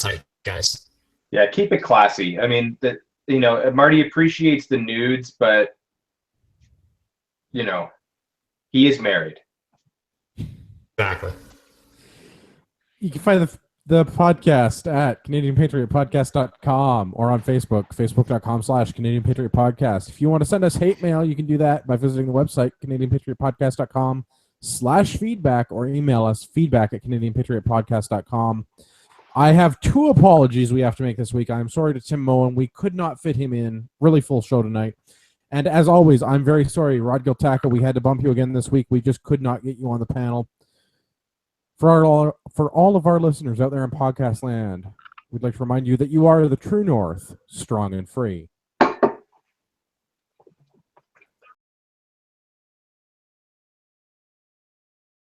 tight, guys. Yeah, keep it classy. Marty appreciates the nudes, but he is married. Exactly. You can find the podcast at CanadianPatriotPodcast.com or on Facebook, Facebook.com/CanadianPatriotPodcast. If you want to send us hate mail, you can do that by visiting the website, CanadianPatriotPodcast.com/feedback, or email us feedback@CanadianPatriotPodcast.com. I have 2 apologies we have to make this week. I'm sorry to Tim Moen. We could not fit him in. Really full show tonight. And as always, I'm very sorry, Rod Giltaca. We had to bump you again this week. We just could not get you on the panel. For all of our listeners out there in podcast land, we'd like to remind you that you are the true North, strong and free.